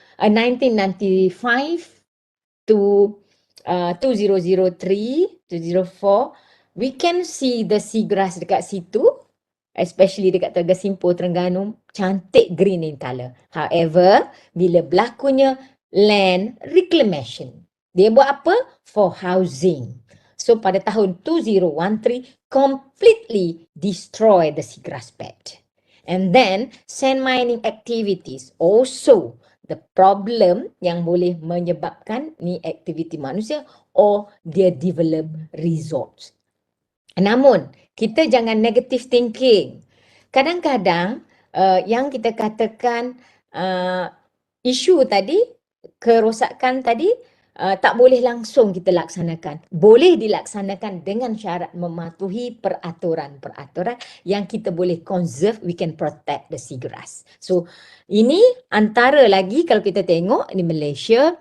Speaker 2: to 2003, 2004, we can see the seagrass dekat situ, especially dekat Telaga Simpul, Terengganu, cantik green in color. However, bila berlakunya land reclamation, dia buat apa? For housing. So pada tahun 2013, completely destroy the seagrass bed. And then sand mining activities also the problem yang boleh menyebabkan ni aktiviti manusia or dia develop resorts. Namun, kita jangan negative thinking. Kadang-kadang yang kita katakan isu tadi, kerosakan tadi, tak boleh langsung kita laksanakan. Boleh dilaksanakan dengan syarat mematuhi peraturan-peraturan yang kita boleh conserve, we can protect the seagrass. So, ini antara lagi kalau kita tengok di Malaysia,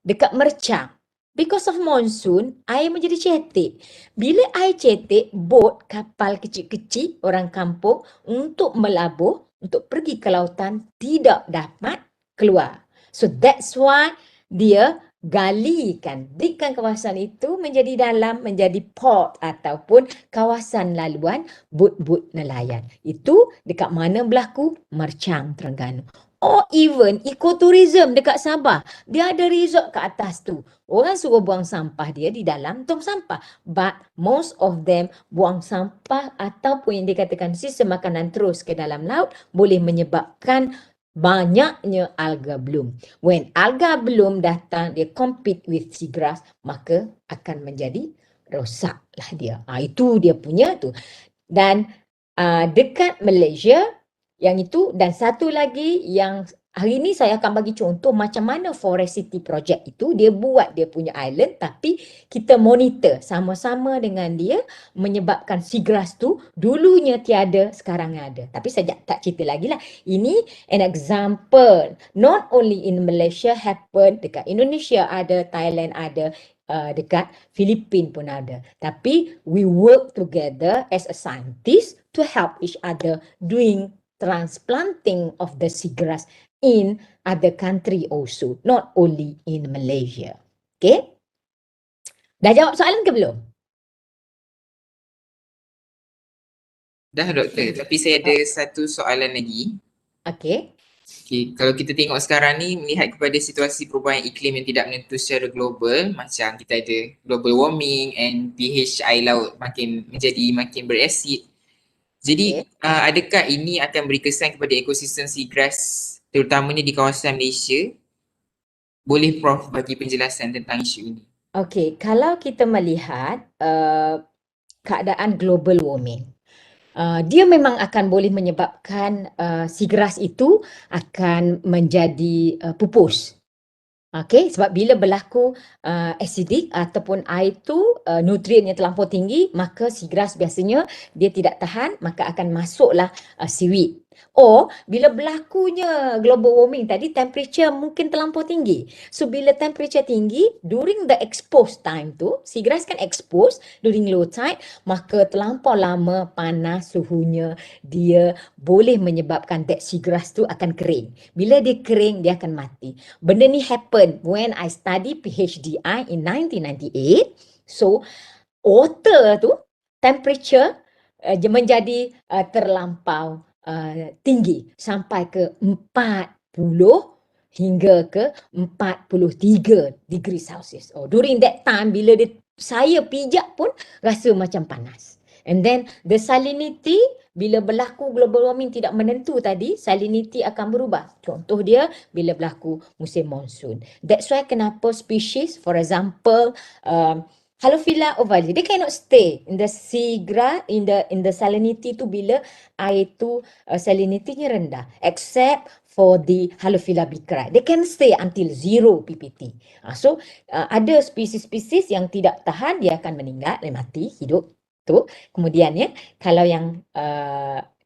Speaker 2: dekat Mercang. Because of monsoon, air menjadi cetek. Bila air cetek, bot, kapal kecil-kecil orang kampung untuk melabuh, untuk pergi ke lautan tidak dapat keluar. So that's why dia galikan kawasan itu menjadi dalam, menjadi port ataupun kawasan laluan bot-bot nelayan. Itu dekat mana berlaku? Mercang, Terengganu. Or even ekoturism dekat Sabah. Dia ada resort ke atas tu. Orang suruh buang sampah dia di dalam tong sampah. But most of them buang sampah ataupun yang dikatakan sistem makanan terus ke dalam laut boleh menyebabkan banyaknya alga bloom. When alga bloom datang, dia compete with seagrass, maka akan menjadi rosaklah dia. Itu dia punya tu. Dan dekat Malaysia, yang itu, dan satu lagi yang hari ini saya akan bagi contoh macam mana Forest City Project itu, dia buat dia punya island tapi kita monitor sama-sama dengan dia menyebabkan seagrass tu dulunya tiada, sekarang ada. Tapi saya tak cerita lagi lah. Ini an example. Not only in Malaysia happen, dekat Indonesia ada, Thailand ada, dekat Filipina pun ada. Tapi we work together as a scientist to help each other doing transplanting of the seagrass in other country also, not only in Malaysia. Okay? Dah jawab soalan ke belum?
Speaker 1: Dah doktor, tapi saya ada satu soalan lagi.
Speaker 2: Okay.
Speaker 1: Okay, kalau kita tengok sekarang ni melihat kepada situasi perubahan iklim yang tidak menentu secara global, macam kita ada global warming and pH air laut makin berasid. Jadi adakah ini akan beri kesan kepada ekosistem seagrass terutamanya di kawasan Malaysia? Boleh Prof bagi penjelasan tentang isu ini?
Speaker 2: Okay, kalau kita melihat keadaan global warming, dia memang akan boleh menyebabkan seagrass itu akan menjadi pupus. Okay, sebab bila berlaku acidic ataupun air tu nutriennya terlampau tinggi, maka seagrass biasanya dia tidak tahan, maka akan masuklah seaweed. Or bila berlakunya global warming tadi, temperature mungkin terlampau tinggi. So bila temperature tinggi, during the exposed time tu, seagrass kan exposed during low tide, maka terlampau lama panas suhunya, dia boleh menyebabkan that seagrass tu akan kering. Bila dia kering, dia akan mati. Benda ni happen when I study PhDI in 1998. So water tu, temperature menjadi terlampau tinggi sampai ke 40 hingga ke 43 degree Celsius. During that time bila saya pijak pun rasa macam panas. And then the salinity, bila berlaku global warming tidak menentu tadi, salinity akan berubah. Contoh dia bila berlaku musim monsun. That's why kenapa species, for example, Halophila ovale, they cannot stay in the seagrass, in the salinity tu bila air tu salinity-nya rendah, except for the Halophila bicrae. They can stay until 0 ppt. So ada spesies-spesies yang tidak tahan, dia akan meninggal, dia mati, hidup tu. Kemudian ya, kalau yang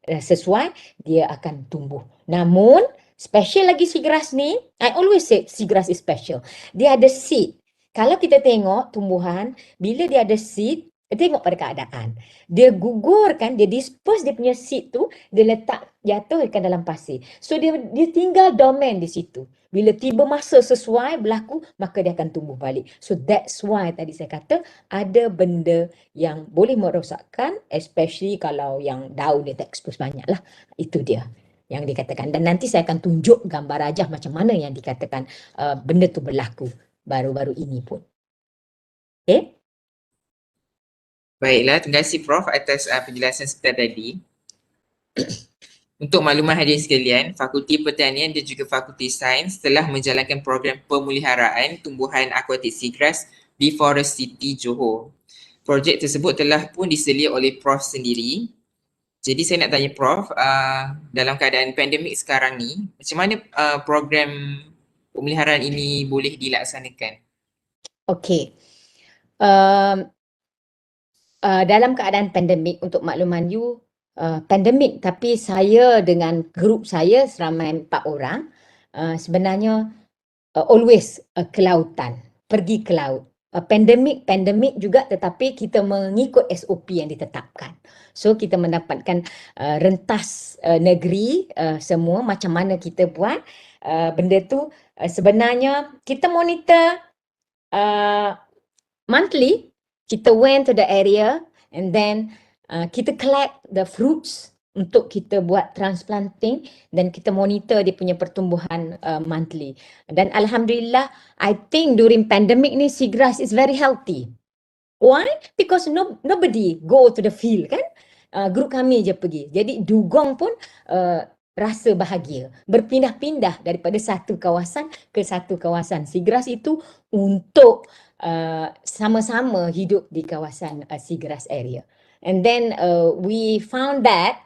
Speaker 2: sesuai, dia akan tumbuh. Namun special lagi seagrass ni, I always say seagrass is special. Dia ada seed. Kalau kita tengok tumbuhan, bila dia ada seed, tengok pada keadaan. Dia gugurkan, dia dispose dia punya seed tu, dia letak jatuhkan dalam pasir. So dia tinggal dormant di situ. Bila tiba masa sesuai berlaku, maka dia akan tumbuh balik. So that's why tadi saya kata ada benda yang boleh merosakkan, especially kalau yang daun dia tak expose banyak lah. Itu dia yang dikatakan. Dan nanti saya akan tunjuk gambar rajah macam mana yang dikatakan benda tu berlaku baru-baru ini pun. Okay?
Speaker 1: Baiklah, terima kasih Prof atas penjelasan sebentar tadi. Untuk makluman hadirin sekalian, Fakulti Pertanian dan juga Fakulti Sains telah menjalankan program pemeliharaan tumbuhan akuatik seagrass di Forest City Johor. Projek tersebut telah pun diselia oleh Prof sendiri. Jadi saya nak tanya Prof, dalam keadaan pandemik sekarang ni, macam mana program pemeliharaan ini boleh dilaksanakan?
Speaker 2: Okey. Dalam keadaan pandemik, untuk makluman you, pandemik, tapi saya dengan grup saya seramai 4 orang, sebenarnya always ke lautan, pergi ke laut. Pandemik juga, tetapi kita mengikut SOP yang ditetapkan. So kita mendapatkan rentas negeri semua macam mana kita buat benda tu. Sebenarnya kita monitor monthly. Kita went to the area and then kita collect the fruits untuk kita buat transplanting dan kita monitor dia punya pertumbuhan monthly. Dan alhamdulillah, I think during pandemic ni seagrass is very healthy. Why? Because nobody go to the field kan? Grup kami je pergi. Jadi dugong pun rasa bahagia. Berpindah-pindah daripada satu kawasan ke satu kawasan. Seagrass itu untuk sama-sama hidup di kawasan seagrass area. And then we found that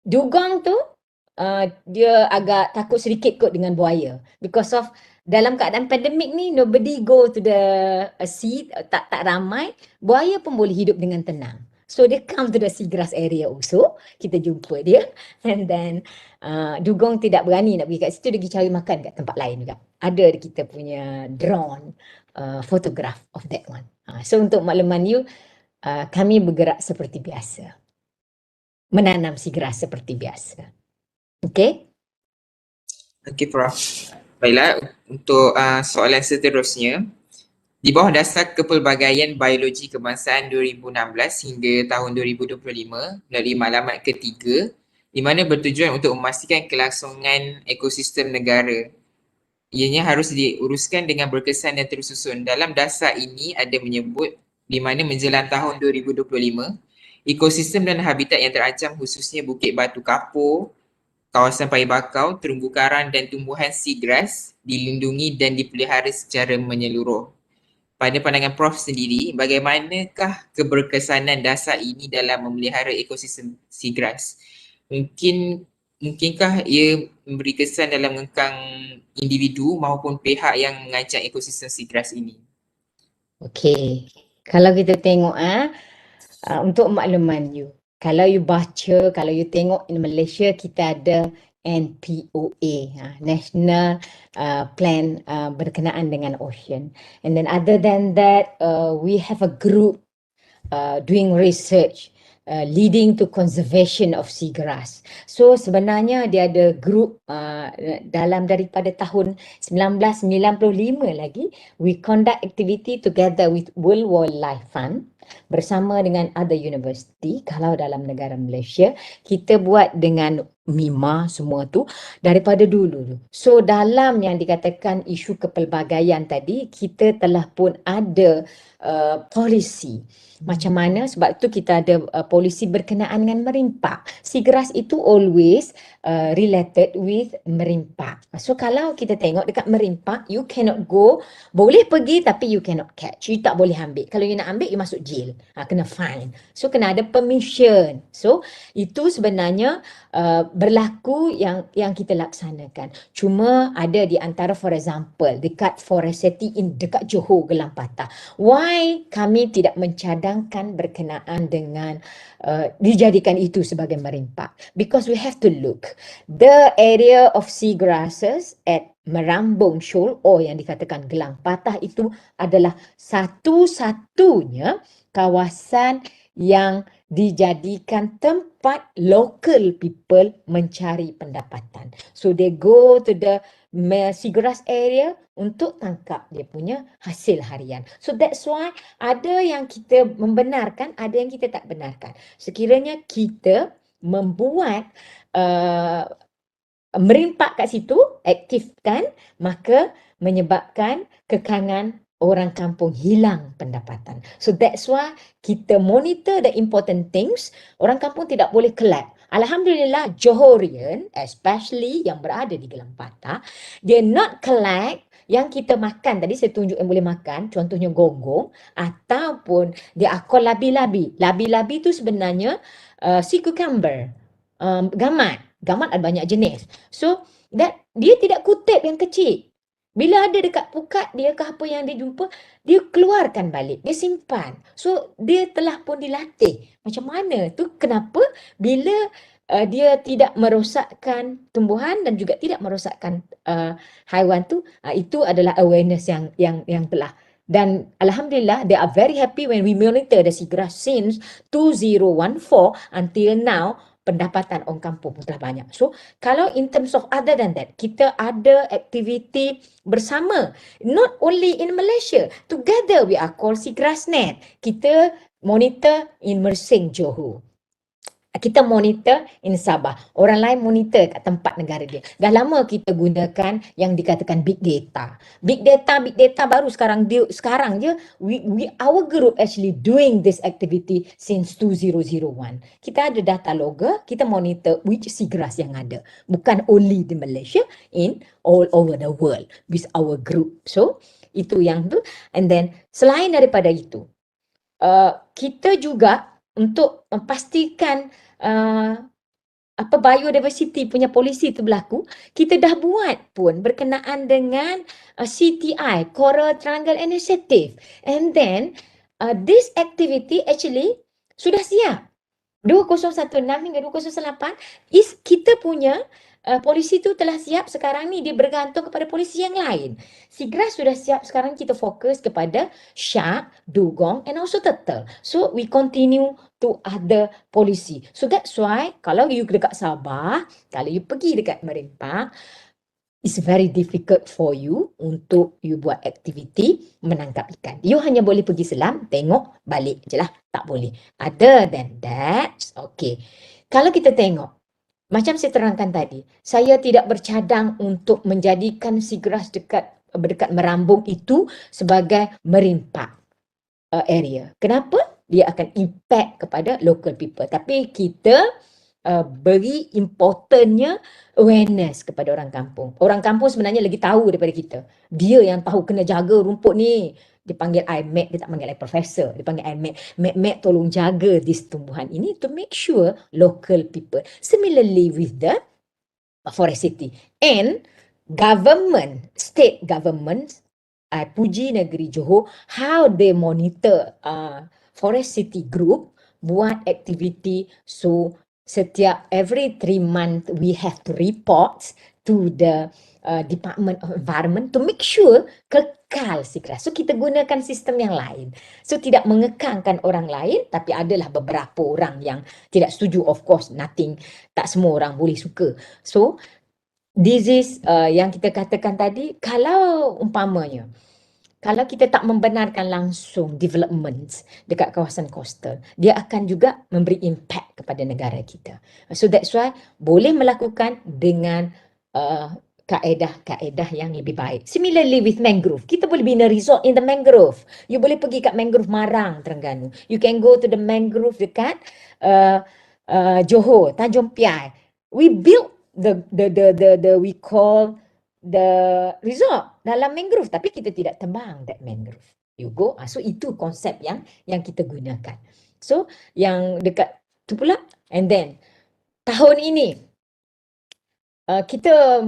Speaker 2: dugong tu dia agak takut sedikit kot dengan buaya. Because of dalam keadaan pandemik ni, nobody go to the sea, tak ramai, buaya pun boleh hidup dengan tenang. So dia come to the seagrass area also, kita jumpa dia, and then dugong tidak berani nak pergi kat situ, dia pergi cari makan kat tempat lain juga. Ada kita punya drone photograph of that one. So untuk makluman you, kami bergerak seperti biasa, menanam seagrass seperti biasa. Okay?
Speaker 1: Okey Prof. Baiklah, untuk soalan seterusnya, di bawah dasar Kepelbagaian Biologi Kebangsaan 2016 hingga tahun 2025 melalui maklumat ketiga, di mana bertujuan untuk memastikan kelangsungan ekosistem negara. Ianya harus diuruskan dengan berkesan dan tersusun. Dalam dasar ini ada menyebut di mana menjelang tahun 2025, ekosistem dan habitat yang terancam khususnya Bukit Batu Kapur, kawasan paya bakau, terumbu karang dan tumbuhan seagrass dilindungi dan dipelihara secara menyeluruh. Pada pandangan Prof sendiri, bagaimanakah keberkesanan dasar ini dalam memelihara ekosistem seagrass? Mungkinkah ia memberi kesan dalam mengekang individu maupun pihak yang mengancam ekosistem seagrass ini?
Speaker 2: Okey. Kalau kita tengok untuk makluman you, kalau you baca, kalau you tengok in Malaysia kita ada NPOA, National Plan berkenaan dengan ocean. And then other than that, we have a group doing research leading to conservation of seagrass. So sebenarnya dia ada group dalam daripada tahun 1995 lagi, we conduct activity together with World Wildlife Fund. bersama dengan other university. Kalau dalam negara Malaysia, kita buat dengan MIMA semua tu daripada dulu. So dalam yang dikatakan isu kepelbagaian tadi, kita telah pun ada polisi. Macam mana? Sebab tu kita ada polisi berkenaan dengan merimpak. SIGRAS itu always related with merimpak. So kalau kita tengok dekat merimpak, you cannot go, boleh pergi tapi you cannot catch. You tak boleh ambil. Kalau you nak ambil, you masuk jail. Kena fine. So kena ada permission. So itu sebenarnya berlaku yang kita laksanakan. Cuma ada di antara, for example, dekat Forest City dekat Johor Gelang Patah. Why kami tidak mencadangkan berkenaan dengan dijadikan itu sebagai merimpak? Because we have to look. The area of seagrasses at Merambung Shoal, yang dikatakan Gelang Patah, itu adalah satu-satunya kawasan yang dijadikan tempat local people mencari pendapatan. So they go to the seagrass area untuk tangkap dia punya hasil harian. So that's why ada yang kita membenarkan, ada yang kita tak benarkan. Sekiranya kita membuat merimpak kat situ, aktifkan, maka menyebabkan kekangan orang kampung hilang pendapatan. So that's why kita monitor the important things. Orang kampung tidak boleh collect. Alhamdulillah, Johorian, especially yang berada di Gelang Patah, dia not collect yang kita makan. Tadi saya tunjuk yang boleh makan, contohnya gonggong, ataupun dia akol labi-labi. Labi-labi tu sebenarnya sea cucumber, gamat. Gamat ada banyak jenis. So, dia tidak kutip yang kecil. Bila ada dekat pukat dia ke apa yang dia jumpa, dia keluarkan balik, dia simpan. So, dia telah pun dilatih. Macam mana tu? Kenapa? Bila dia tidak merosakkan tumbuhan dan juga tidak merosakkan haiwan tu, itu adalah awareness yang telah. Dan Alhamdulillah, they are very happy when we monitor the seagrass since 2014 until now. Pendapatan orang kampung pun telah banyak. So, kalau in terms of other than that, kita ada aktiviti bersama. Not only in Malaysia. Together we are called SIGRASNet. Kita monitor in Mersing, Johor. Kita monitor in Sabah. Orang lain monitor kat tempat negara dia. Dah lama kita gunakan yang dikatakan big data. Big data baru sekarang je our group actually doing this activity since 2001. Kita ada data logger, kita monitor which seagrass yang ada. Bukan only di Malaysia, in all over the world with our group. So, itu yang tu. And then, selain daripada itu, kita juga untuk memastikan biodiversity punya polisi itu berlaku, kita dah buat pun berkenaan dengan CTI, Coral Triangle Initiative. And then, this activity actually sudah siap. 2016 hingga 2018, kita punya polisi tu telah siap. Sekarang ni dia bergantung kepada polisi yang lain. SIGRAS sudah siap, sekarang kita fokus kepada shark, dugong and also turtle. So we continue to other polisi. So that's why kalau you dekat Sabah, kalau you pergi dekat Merimpak, it's very difficult for you untuk you buat aktiviti menangkap ikan. You hanya boleh pergi selam, tengok, balik je lah. Tak boleh. Other than that, okay. Kalau kita tengok, macam saya terangkan tadi, saya tidak bercadang untuk menjadikan SIGRAS dekat Merambung itu sebagai merimpak area. Kenapa? Dia akan impact kepada local people. Tapi kita beri importantnya awareness kepada orang kampung. Orang kampung sebenarnya lagi tahu daripada kita. Dia yang tahu kena jaga rumput ni. Dia panggil I, Mac, dia tak panggil I Professor. Dia panggil I, Mac. Mac tolong jaga this tumbuhan ini to make sure local people. Similarly with the Forest City. And government, state government, I puji negeri Johor, how they monitor Forest City Group, buat aktiviti. So, setiap every 3 months, we have to report to the Department of Environment to make sure kekal SIGRAS. So, kita gunakan sistem yang lain. So, tidak mengekangkan orang lain, tapi adalah beberapa orang yang tidak setuju. Of course, nothing, tak semua orang boleh suka. So, this is yang kita katakan tadi, kalau umpamanya, kalau kita tak membenarkan langsung developments dekat kawasan coastal, dia akan juga memberi impact kepada negara kita. So that's why boleh melakukan dengan kaedah-kaedah yang lebih baik. Similarly with mangrove, kita boleh bina resort in the mangrove. You boleh pergi kat mangrove Marang, Terengganu. You can go to the mangrove dekat Johor, Tanjung Piai. We built the we call the resort dalam mangrove, tapi kita tidak tebang that mangrove. You go, so itu konsep yang kita gunakan. So yang dekat tu pula, and then tahun ini kita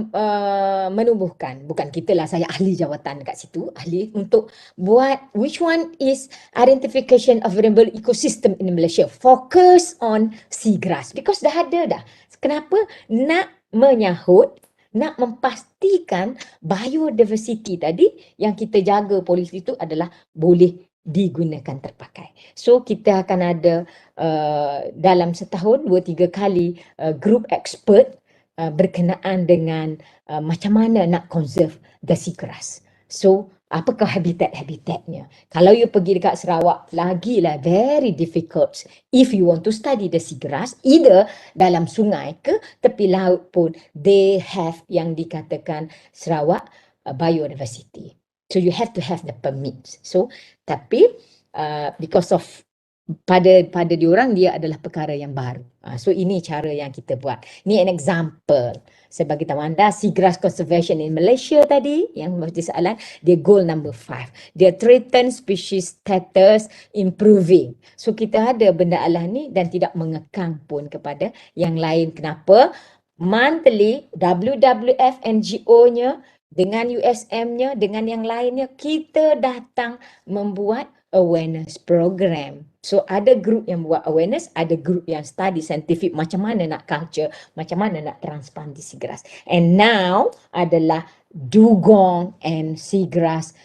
Speaker 2: menubuhkan, bukan kita lah, saya ahli jawatan dekat situ, ahli untuk buat which one is identification of vulnerable ecosystem in Malaysia. Focus on seagrass because dah ada dah. Kenapa? Nak menyahut, nak memastikan biodiversity tadi yang kita jaga polisi itu adalah boleh digunakan terpakai. So kita akan ada dalam setahun 2-3 kali group expert berkenaan dengan macam mana nak conserve the seagrass. So, apakah habitat-habitatnya? Kalau you pergi dekat Sarawak, lagilah very difficult if you want to study the seagrass, either dalam sungai ke tepi laut pun, they have yang dikatakan Sarawak biodiversity. So, you have to have the permits. So, tapi because of pada diorang dia adalah perkara yang baru. So ini cara yang kita buat. Ni an example. Saya bagi tahu anda seagrass conservation in Malaysia tadi yang menjadi soalan, dia goal number 5. Dia threatened species status improving. So kita ada benda alah ni dan tidak mengekang pun kepada yang lain. Kenapa? Monthly WWF NGO-nya dengan USM-nya dengan yang lainnya kita datang membuat awareness program. So ada group yang buat awareness, ada group yang study scientific macam mana nak culture, macam mana nak transplant di seagrass. And now adalah dugong and seagrass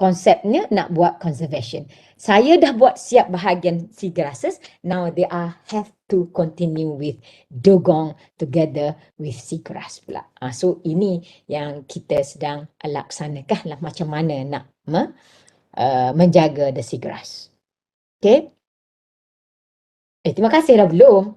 Speaker 2: konsepnya nak buat conservation. Saya dah buat siap bahagian seagrasses, now they have to continue with dugong together with seagrass pula. So ini yang kita sedang laksanakan lah macam mana nak menjaga the seagrass. Okay? Terima kasih dah belum?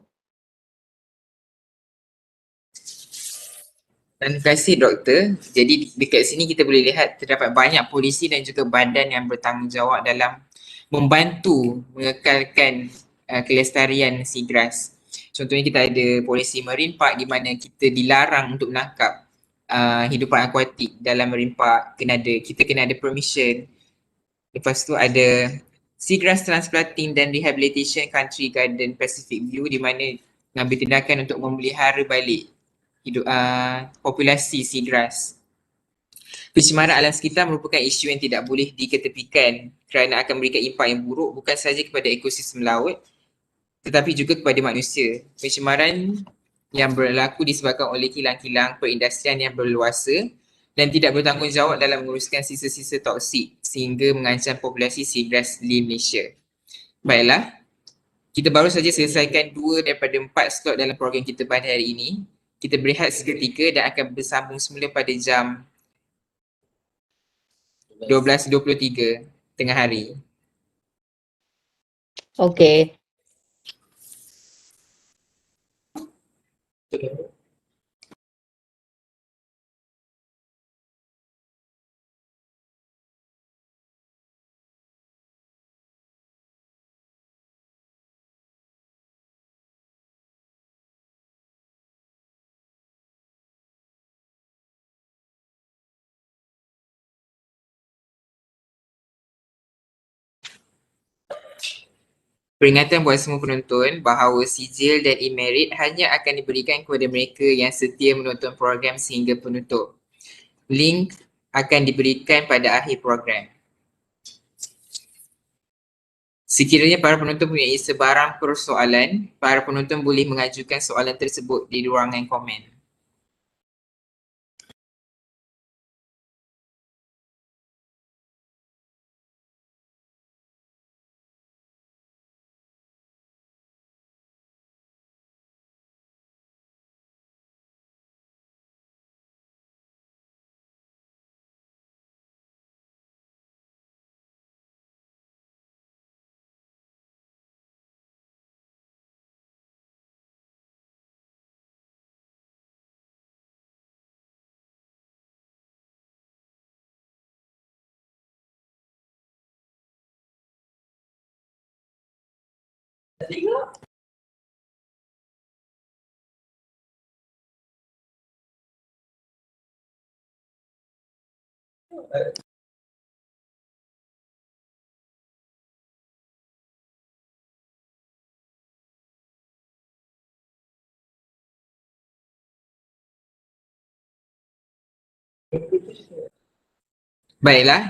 Speaker 1: Terima kasih doktor. Jadi dekat sini kita boleh lihat terdapat banyak polisi dan juga badan yang bertanggungjawab dalam membantu mengekalkan kelestarian seagrass. Contohnya kita ada polisi Marine Park di mana kita dilarang untuk menangkap hidupan akuatik dalam Marine Park. Kita kena ada permission. Lepas tu ada Seagrass Transplanting dan Rehabilitation Country Garden Pacific View di mana mengambil tindakan untuk memelihara balik populasi seagrass. Pencemaran alam sekitar merupakan isu yang tidak boleh diketepikan kerana akan memberikan impak yang buruk bukan sahaja kepada ekosistem laut tetapi juga kepada manusia. Pencemaran yang berlaku disebabkan oleh kilang-kilang perindustrian yang berluasa dan tidak bertanggungjawab dalam menguruskan sisa-sisa toksik sehingga mengancam populasi seagrass di Malaysia. Baiklah, kita baru saja selesaikan 2 daripada 4 slot dalam program kita pada hari ini. Kita berehat seketika dan akan bersambung semula pada jam 12.23 tengah hari.
Speaker 2: Okey.
Speaker 1: Peringatan buat semua penonton bahawa sijil dan e-merit hanya akan diberikan kepada mereka yang setia menonton program sehingga penutup. Link akan diberikan pada akhir program. Sekiranya para penonton mempunyai sebarang persoalan, para penonton boleh mengajukan soalan tersebut di ruangan komen. Baiklah,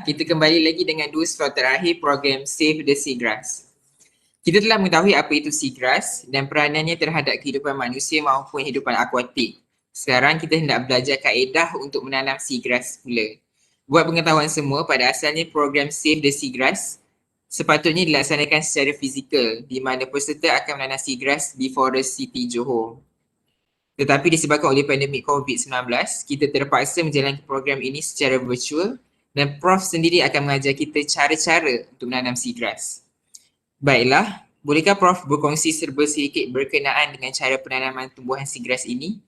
Speaker 1: kita kembali lagi dengan dua slot terakhir program Save the Seagrass. Kita telah mengetahui apa itu seagrass dan peranannya terhadap kehidupan manusia maupun kehidupan akuatik. Sekarang kita hendak belajar kaedah untuk menanam seagrass pula. Buat pengetahuan semua, pada asalnya program Save the Seagrass sepatutnya dilaksanakan secara fizikal di mana peserta akan menanam seagrass di Forest City Johor. Tetapi disebabkan oleh pandemik COVID-19, kita terpaksa menjalankan program ini secara virtual dan Prof sendiri akan mengajar kita cara-cara untuk menanam seagrass. Baiklah, bolehkah Prof berkongsi serba sedikit berkenaan dengan cara penanaman tumbuhan seagrass ini?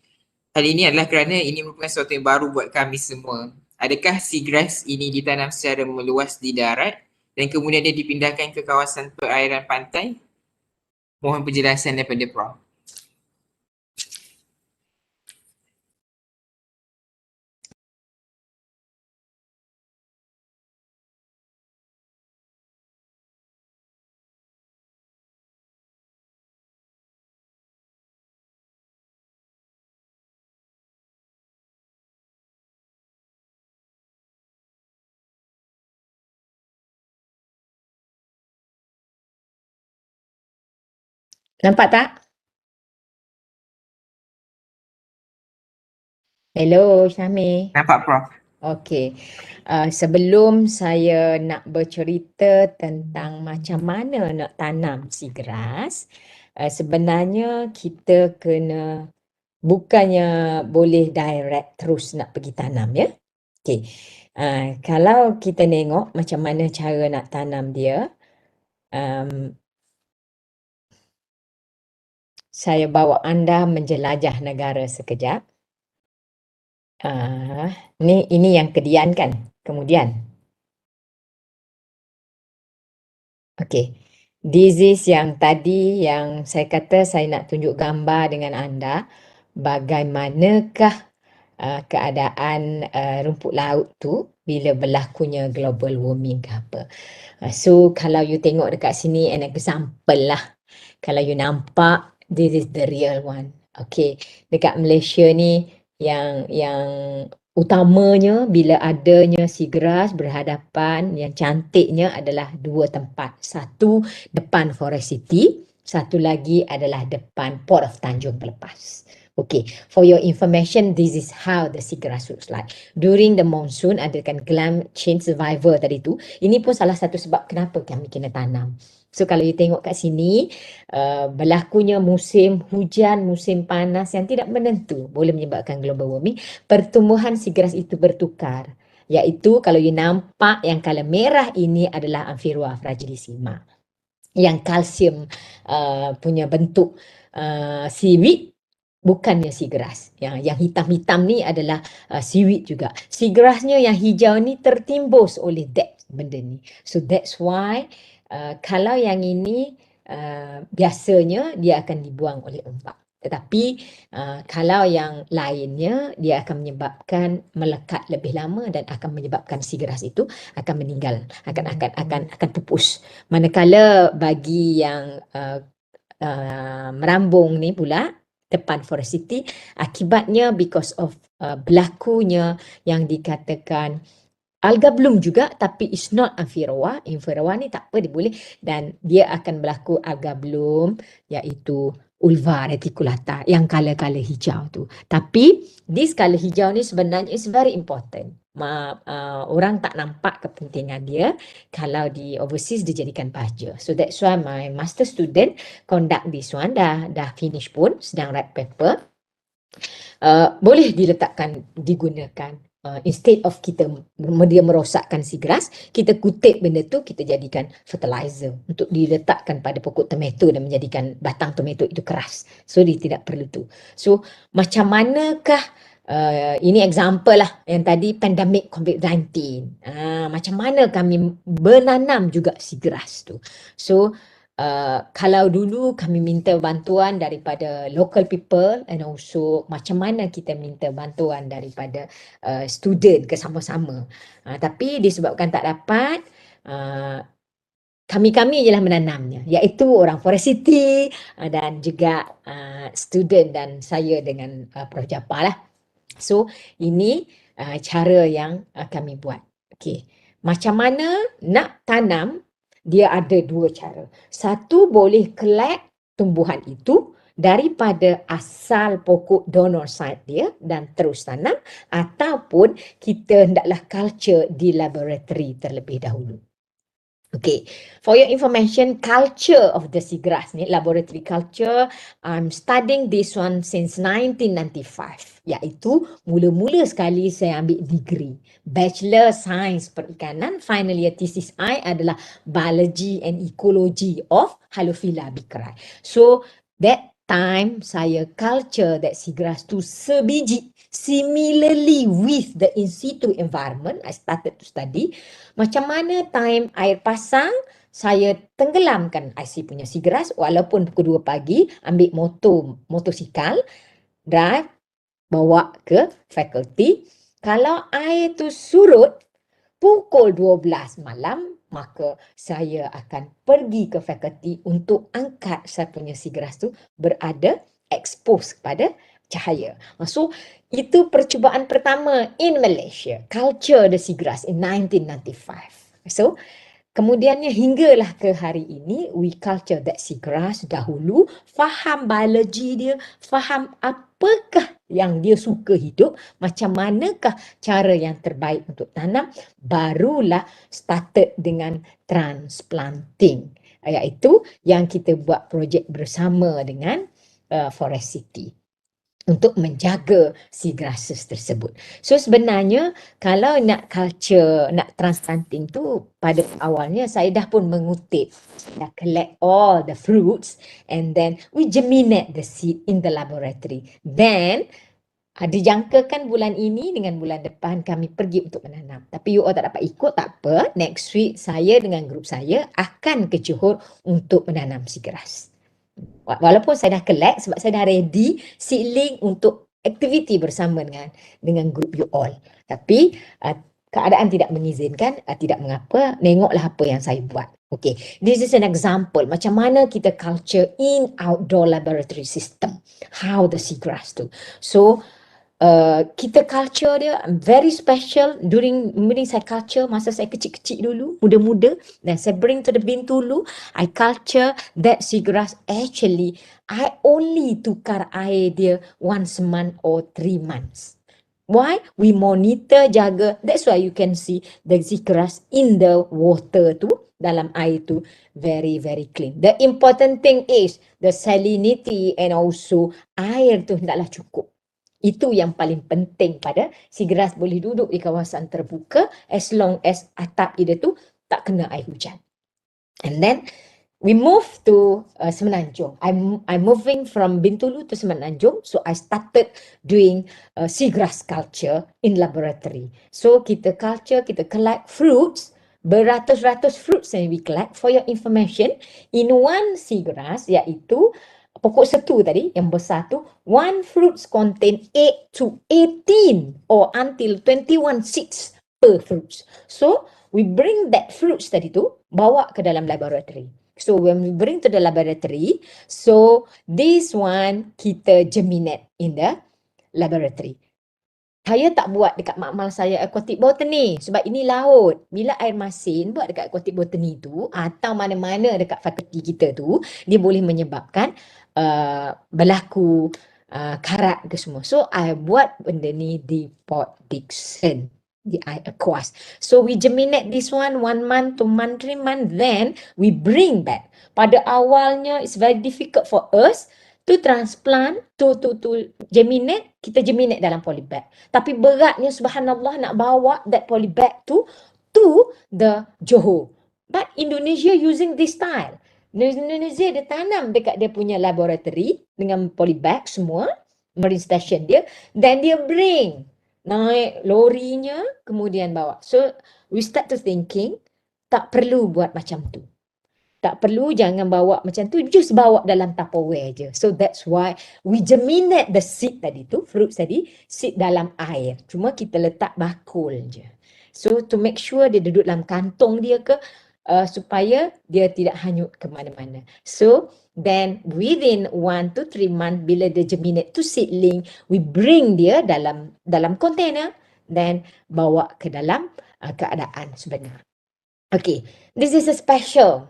Speaker 1: Hal ini adalah kerana ini merupakan sesuatu yang baru buat kami semua. Adakah seagrass ini ditanam secara meluas di darat dan kemudian dia dipindahkan ke kawasan perairan pantai? Mohon penjelasan daripada Prof.
Speaker 2: Nampak tak? Hello, Syamil.
Speaker 1: Nampak Prof?
Speaker 2: Okey. Sebelum saya nak bercerita tentang macam mana nak tanam seagrass, sebenarnya kita kena bukannya boleh direct terus nak pergi tanam ya. Okey. Kalau kita tengok macam mana cara nak tanam dia, saya bawa anda menjelajah negara sekejap. Ini yang kedian kan? Kemudian. Okey. This is yang tadi yang saya kata saya nak tunjuk gambar dengan anda bagaimanakah keadaan rumput laut tu bila berlakunya global warming ke apa. So kalau you tengok dekat sini an example lah. Kalau you nampak, this is the real one. Okay, dekat Malaysia ni yang utamanya bila adanya seagrass berhadapan, yang cantiknya adalah dua tempat. Satu depan Forest City, satu lagi adalah depan Port of Tanjung Pelepas. Okay, for your information, this is how the seagrass looks like. During the monsoon, ada kan climate change survivor tadi tu. Ini pun salah satu sebab kenapa kami kena tanam. So kalau you tengok kat sini, berlakunya musim hujan, musim panas yang tidak menentu boleh menyebabkan global warming. Pertumbuhan seagrass itu bertukar. Iaitu kalau you nampak yang color merah ini adalah Amphiroa fragilissima. Yang kalsium punya bentuk seaweed, bukannya seagrass. Yang hitam-hitam ni adalah seaweed juga. Seagrassnya yang hijau ni tertimbus oleh that benda ni. So that's why kalau yang ini biasanya dia akan dibuang oleh ombak. Tetapi kalau yang lainnya dia akan menyebabkan melekat lebih lama dan akan menyebabkan seagrass itu akan meninggal, akan pupus. Manakala bagi yang merambung ni pula depan Forest City, akibatnya because of berlakunya yang dikatakan alga bloom juga, tapi it's not Amphiroa. Amphiroa ni tak apa, dia boleh, dan dia akan berlaku alga bloom iaitu Ulva reticulata yang color-color hijau tu. Tapi this color hijau ni sebenarnya is very important. Orang tak nampak kepentingan dia kalau di overseas dijadikan baja. So that's why my master student conduct this one, dah finish pun, sedang write paper. Boleh diletakkan, digunakan. Instead of dia merosakkan seagrass, kita kutip benda tu, kita jadikan fertilizer untuk diletakkan pada pokok tomato dan menjadikan batang tomato itu keras. So dia tidak perlu tu. So macam manakah ini example lah yang tadi pandemik COVID-19. Macam mana kami menanam juga seagrass tu. So Kalau dulu kami minta bantuan daripada local people and also macam mana kita minta bantuan daripada student sama-sama. Tapi disebabkan tak dapat, kami-kami je lah menanamnya, iaitu orang Forest City dan juga student dan saya dengan Prof. Japar lah. So ini cara yang kami buat. Okey. Macam mana nak tanam, dia ada dua cara. Satu, boleh collect tumbuhan itu daripada asal pokok donor site dia dan terus tanam, ataupun kita hendaklah culture di laboratory terlebih dahulu. Okay, for your information, culture of the seagrass ni, laboratory culture, I'm studying this one since 1995. Iaitu mula-mula sekali saya ambil degree Bachelor Science Perikanan. Final year thesis I adalah Biology and Ecology of Halophila bikrai. So that time saya culture that seagrass tu sebiji. Similarly with the in situ environment, I started to study macam mana time air pasang, saya tenggelamkan IC punya seagrass walaupun pukul 2 pagi, ambil motosikal, drive, bawa ke fakulti. Kalau air tu surut pukul 12 malam, maka saya akan pergi ke fakulti untuk angkat saya punya seagrass tu berada expose kepada cahaya. So, itu percubaan pertama in Malaysia, culture the seagrass in 1995. So, kemudiannya hinggalah ke hari ini, we culture that seagrass dahulu, faham biologi dia, faham apakah yang dia suka hidup, macam manakah cara yang terbaik untuk tanam, barulah started dengan transplanting. Iaitu yang kita buat projek bersama dengan Forest City untuk menjaga seagrasses tersebut. So sebenarnya kalau nak culture, nak transplanting tu pada awalnya saya dah pun mengutip, dah collect all the fruits and then we germinate the seed in the laboratory. Then dijangkakan bulan ini dengan bulan depan kami pergi untuk menanam. Tapi you all tak dapat ikut, tak apa. Next week saya dengan grup saya akan ke Johor untuk menanam seagrass. Walaupun saya dah collect sebab saya dah ready seedling untuk aktiviti bersama dengan grup you all. Tapi keadaan tidak mengizinkan, tidak mengapa, tengoklah apa yang saya buat. Okay, this is an example macam mana kita culture in outdoor laboratory system. How the seagrass tu. So, kita culture dia very special during saya culture masa saya kecil-kecil dulu, muda-muda, dan saya bring to the Bintulu, I culture that seagrass. Actually, I only tukar air dia once a month or 3 months. Why? We monitor, jaga. That's why you can see the seagrass in the water tu, dalam air tu, very, very clean. The important thing is the salinity and also air tu hendaklah cukup. Itu yang paling penting pada seagrass boleh duduk di kawasan terbuka as long as atap dia tu tak kena air hujan. And then we move to Semenanjung. I'm moving from Bintulu to Semenanjung. So I started doing seagrass culture in laboratory. So kita culture, kita collect fruits, beratus-ratus fruits yang we collect. For your information, in one seagrass, iaitu pokok setu tadi yang besar tu, one fruits contain 8 to 18 or until 21 seeds per fruits. So we bring that fruits tadi tu bawa ke dalam laboratory. So when we bring to the laboratory, so this one kita germinate in the laboratory. Saya tak buat dekat makmal saya aquatic botany sebab ini laut. Bila air masin buat dekat aquatic botany tu atau mana-mana dekat fakulti kita tu, dia boleh menyebabkan berlaku karat ke semua. So I buat benda ni di Port Dickson, di Aquas. So we germinate this one 1 month, 2 month, 3 month, then we bring back. Pada awalnya it's very difficult for us to transplant, to germinate, kita germinate dalam polybag. Tapi beratnya subhanallah nak bawa that polybag to the Johor. But Indonesia using this style. Indonesia dia tanam dekat dia punya laboratory dengan polybag semua, marine station dia, then dia bring, naik lorinya, kemudian bawa. So we start to thinking, tak perlu buat macam tu. Tak perlu, jangan bawa macam tu, just bawa dalam Tupperware je. So that's why we germinate the seed tadi tu, fruit tadi, seed dalam air. Cuma kita letak bakul je. So to make sure dia duduk dalam kantong dia ke, supaya dia tidak hanyut ke mana-mana. So then within 1 to 3 months, bila dia germinate to seedling, we bring dia dalam container, then bawa ke dalam keadaan sebenar. Okay, this is a special.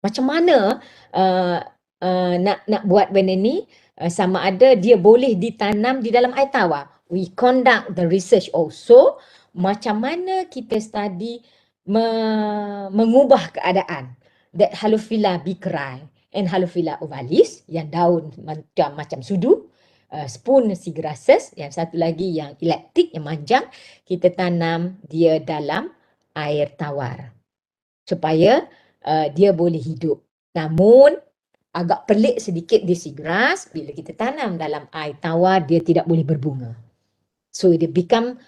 Speaker 2: Macam mana nak buat benda ni, sama ada dia boleh ditanam di dalam air tawar. We conduct the research also, macam mana kita study mengubah keadaan that Halophila bikrai and Halophila ovalis, yang daun macam sudu, spoon seagrasses, yang satu lagi yang electric, yang manjang, kita tanam dia dalam air tawar supaya dia boleh hidup. Namun agak pelik sedikit di seagrass, bila kita tanam dalam air tawar dia tidak boleh berbunga. So dia become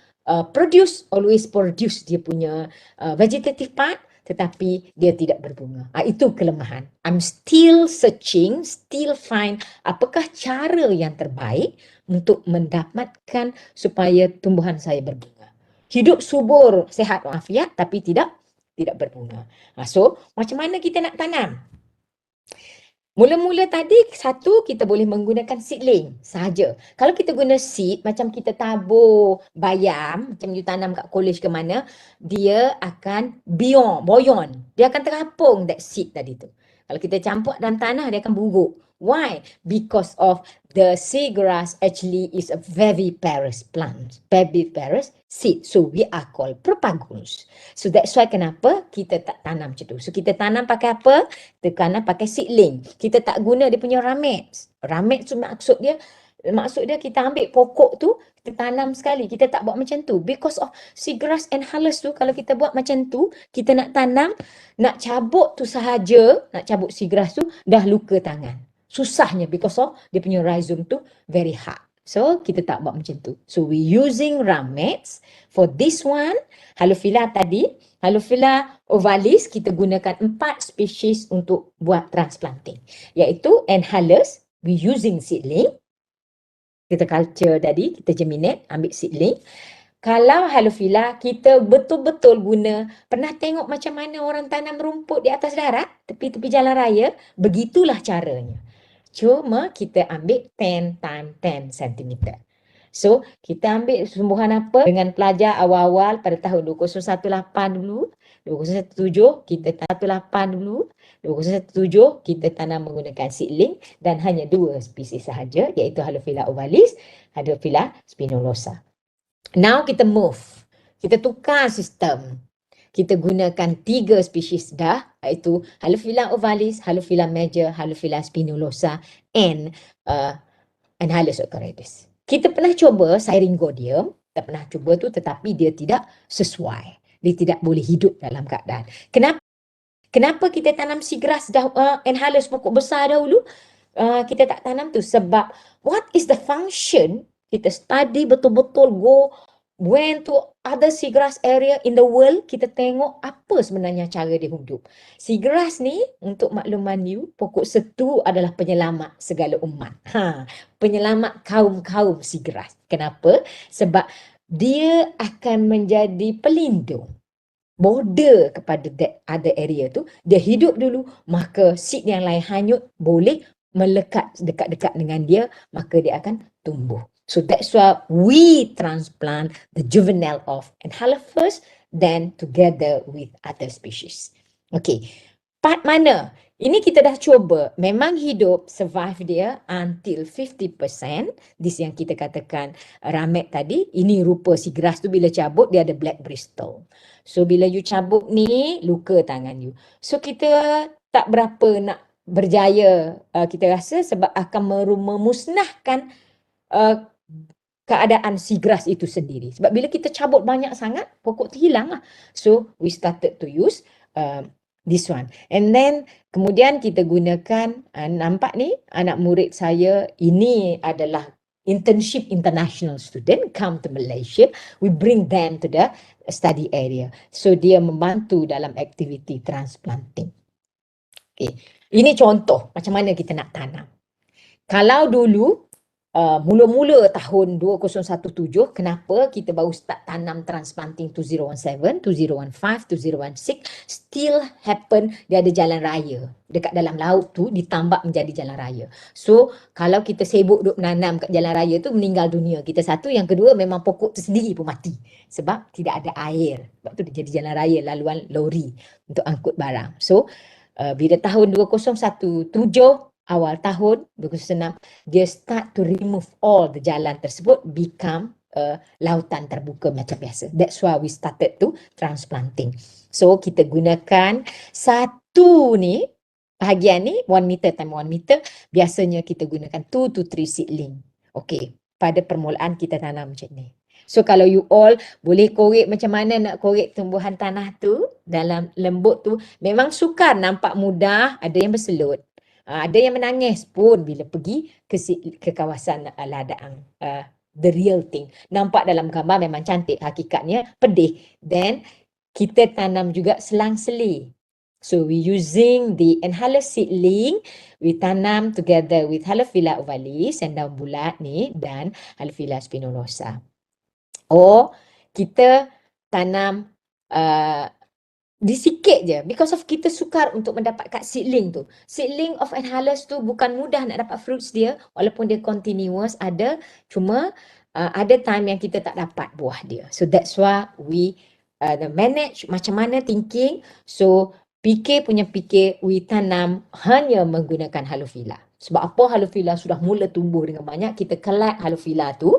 Speaker 2: always produce dia punya vegetative part, tetapi dia tidak berbunga. Itu kelemahan. I'm still searching, still find apakah cara yang terbaik untuk mendapatkan supaya tumbuhan saya berbunga. Hidup subur, sehat walafiat, tapi tidak berbunga. So, macam mana kita nak tanam? Mula-mula tadi, satu, kita boleh menggunakan seedling sahaja. Kalau kita guna seed, macam kita tabur bayam, macam you tanam kat college ke mana, dia akan boyon. Dia akan terapung that seed tadi tu. Kalau kita campur dalam tanah, dia akan buruk. Why? Because of the seagrass actually is a viviparous plant, viviparous seed. So we are called propagules. So that's why kenapa kita tak tanam macam tu. So kita tanam pakai apa? Kita tanam pakai seedling. Kita tak guna dia punya ramets. Ramets tu maksud dia kita ambil pokok tu, kita tanam sekali. Kita tak buat macam tu. Because of seagrass and hallus tu, kalau kita buat macam tu, kita nak tanam, nak cabut tu sahaja, nak cabut seagrass tu, dah luka tangan. Susahnya because of dia punya rhizome tu very hard. So kita tak buat macam tu. So we using ramets. For this one, Halophila tadi, Halophila ovalis, kita gunakan 4 spesies untuk buat transplanting. Iaitu Enhalus, we using seedling. Kita culture tadi, kita germinate, ambil seedling. Kalau Halophila, kita betul-betul guna, pernah tengok macam mana orang tanam rumput di atas darat, tepi-tepi jalan raya, begitulah caranya. Cuma kita ambil 10 times 10 cm. So, kita ambil tumbuhan apa dengan pelajar awal-awal pada tahun 2018 dulu, 2017 kita tanam 18 dulu, 2017 kita tanam menggunakan seedling dan hanya 2 spesies sahaja, iaitu Halophila ovalis, Halophila spinulosa. Now kita move. Kita tukar sistem. Kita gunakan 3 spesies dah, iaitu Halophila ovalis, Halophila major, Halophila spinulosa and Enhalus ochoroides. Kita pernah cuba Syringodium, kita pernah cuba tu, tetapi dia tidak sesuai. Dia tidak boleh hidup dalam keadaan. Kenapa kita tanam seagrass Enhalus pokok besar dahulu? Kita tak tanam tu sebab what is the function? Kita study betul-betul, went to other seagrass area in the world, kita tengok apa sebenarnya cara dia hidup. Seagrass ni, untuk makluman you, pokok setu adalah penyelamat segala umat. Penyelamat kaum-kaum seagrass. Kenapa? Sebab dia akan menjadi pelindung, border kepada that other area tu. Dia hidup dulu, maka seed yang lain hanyut boleh melekat dekat-dekat dengan dia, maka dia akan tumbuh. So that's why we transplant the juvenile of Enhalus then together with other species. Okay, part mana? Ini kita dah cuba, memang hidup, survive dia until 50%. This yang kita katakan ramet tadi, ini rupa seagrass tu bila cabut dia ada black bristle. So bila you cabut ni, luka tangan you. So kita tak berapa nak berjaya, kita rasa sebab akan memusnahkan keadaan seagrass itu sendiri. Sebab bila kita cabut banyak sangat, pokok tu hilang lah. So, we started to use this one. And then, kemudian kita gunakan, nampak ni, anak murid saya, ini adalah internship international student, come to Malaysia. We bring them to the study area. So, dia membantu dalam aktiviti transplanting. Okay. Ini contoh macam mana kita nak tanam. Kalau dulu mula-mula tahun 2017, kenapa kita baru start tanam transplanting 2017, 2015, 2016, still happen dia ada jalan raya. Dekat dalam laut tu ditambak menjadi jalan raya. So, kalau kita sibuk duk menanam kat jalan raya tu meninggal dunia. Kita satu, yang kedua memang pokok tu sendiri pun mati. Sebab tidak ada air. Sebab tu dia jadi jalan raya, laluan lori untuk angkut barang. So, bila tahun 2017, awal tahun 2016, dia start to remove all the jalan tersebut, become lautan terbuka macam biasa. That's why we started to transplanting. So kita gunakan satu ni, bahagian ni 1 meter time 1 meter, biasanya kita gunakan 2 to 3 seedling. Okay, pada permulaan kita tanam macam ni. So kalau you all boleh korek macam mana nak korek tumbuhan tanah tu dalam lembut tu, memang sukar, nampak mudah, ada yang berselut. Ada yang menangis pun bila pergi ke kawasan ladang. The real thing. Nampak dalam gambar memang cantik, hakikatnya pedih. Then kita tanam juga selang-seli. So we using the inhaler seedling, we tanam together with Halophila ovalis yang daun bulat ni dan Halophila spinulosa. Kita tanam di sikit je, because of kita sukar untuk mendapatkan seedling tu. Seedling of inhalers tu bukan mudah nak dapat fruits dia, walaupun dia continuous ada, cuma ada time yang kita tak dapat buah dia. So that's why we manage macam mana thinking. So fikir, we tanam hanya menggunakan Halophila. Sebab apa? Halophila sudah mula tumbuh dengan banyak, kita collect Halophila tu.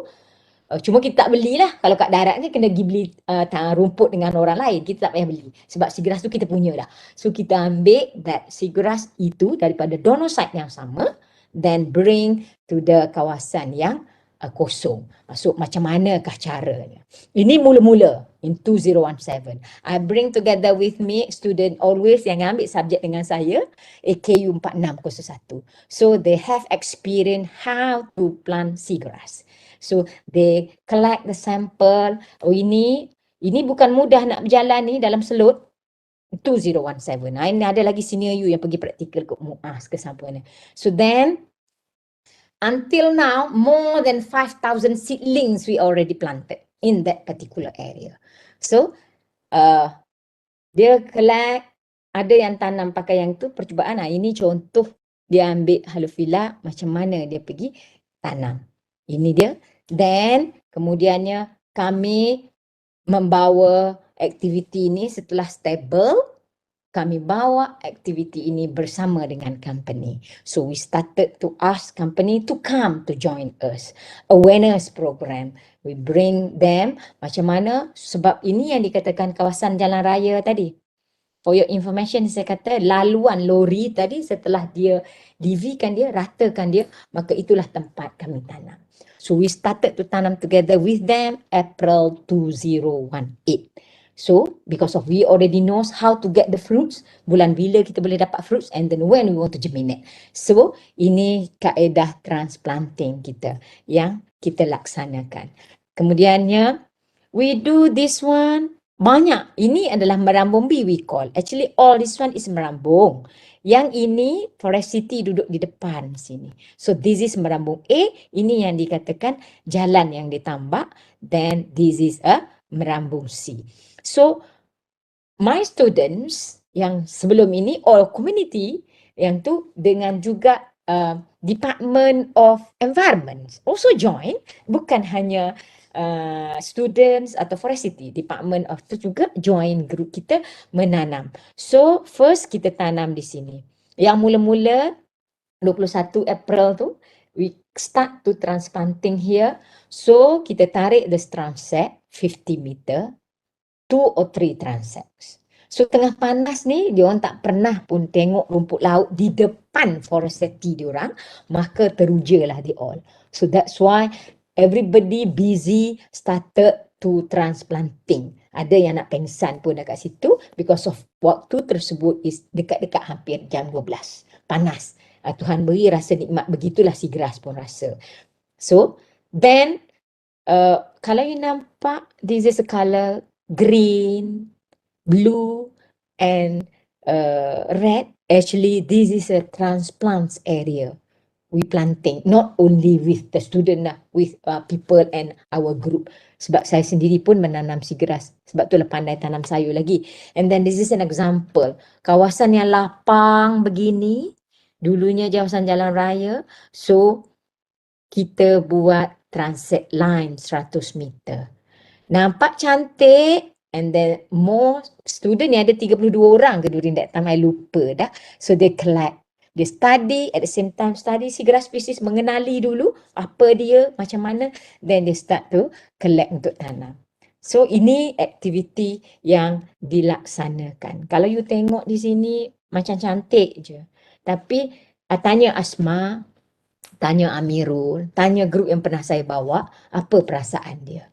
Speaker 2: Cuma kita tak belilah. Kalau kat darat ni kena pergi beli rumput dengan orang lain. Kita tak payah beli. Sebab seagrass tu kita punya dah. So kita ambil that seagrass itu daripada donor site yang sama, then bring to the kawasan yang kosong. So macam manakah caranya? Ini mula-mula in 2017. I bring together with me student always yang ambil subjek dengan saya, AKU 4601. So they have experience how to plant seagrass. So they collect the sample. Ini bukan mudah nak berjalan ni dalam selut. 2017. Ini ada lagi senior you yang pergi praktikal ke MUAS ke sampai ni. So then until now more than 5,000 seedlings we already planted in that particular area. So dia collect, ada yang tanam pakai yang tu percubaan. Ini contoh dia ambil Halophila, macam mana dia pergi tanam. Ini dia. Then kemudiannya kami membawa aktiviti ini setelah stable, kami bawa aktiviti ini bersama dengan company. So we started to ask company to come to join us. Awareness program. We bring them macam mana, sebab ini yang dikatakan kawasan jalan raya tadi. For your information, saya kata laluan lori tadi setelah dia DV-kan dia, ratakan dia, maka itulah tempat kami tanam. So we started to tanam together with them April 2018. So because of we already knows how to get the fruits, bulan bila kita boleh dapat fruits, and then when we want to germinate. So ini kaedah transplanting kita yang kita laksanakan. Kemudiannya we do this one banyak. Ini adalah merambung B we call. Actually all this one is merambung. Yang ini Forest City duduk di depan sini. So this is merambung A. Ini yang dikatakan jalan yang ditambak. Then this is a merambung C. So my students yang sebelum ini all community, yang tu dengan juga Department of Environment also join. Bukan hanya students atau Forest City, Department of tu juga join group kita menanam. So first kita tanam di sini. Yang mula-mula 21 April tu we start to transplanting here. So kita tarik the transect 50 meter, 2 or 3 transects. So tengah panas ni diorang tak pernah pun tengok rumput laut di depan Forest City diorang, maka terujalah di all. So that's why everybody busy started to transplanting. Ada yang nak pengsan pun dekat situ because of waktu tersebut is dekat-dekat hampir jam 12. Panas. Tuhan beri rasa nikmat, begitulah seagrass pun rasa. So then kalau you nampak, this is a color green, blue and red. Actually, this is a transplants area. We planting not only with the student lah, with people and our group. Sebab saya sendiri pun menanam seagrass. Sebab tu lah pandai tanam sayur lagi. And then this is an example. Kawasan yang lapang begini, dulunya kawasan jalan raya. So, kita buat transit line 100 meter. Nampak cantik, and then more student ni ada 32 orang ke during that time, I lupa dah. So they collect, they study, at the same time study seagrass species, mengenali dulu apa dia, macam mana, then they start to collect untuk tanam. So ini aktiviti yang dilaksanakan. Kalau you tengok di sini macam cantik je. Tapi tanya Asma, tanya Amirul, tanya grup yang pernah saya bawa, apa perasaan dia?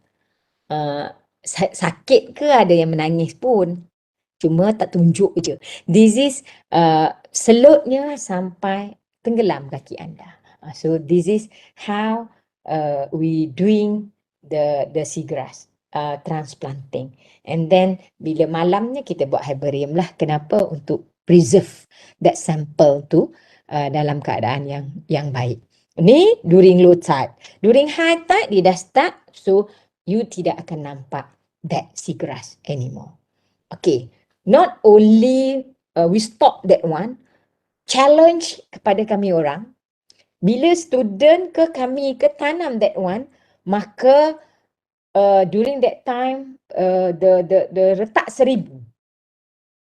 Speaker 2: Sakit ke, ada yang menangis pun, cuma tak tunjuk je. This is selutnya sampai tenggelam kaki anda. So this is how we doing the seagrass transplanting. And then bila malamnya kita buat herbarium lah. Kenapa? Untuk preserve that sample tu dalam keadaan yang baik. Ni during low tide. During high tide dia dah start, so you tidak akan nampak that seagrass anymore. Okay, not only we stop that one, challenge kepada kami orang, bila student ke kami ke tanam that one, maka during that time the retak 1000,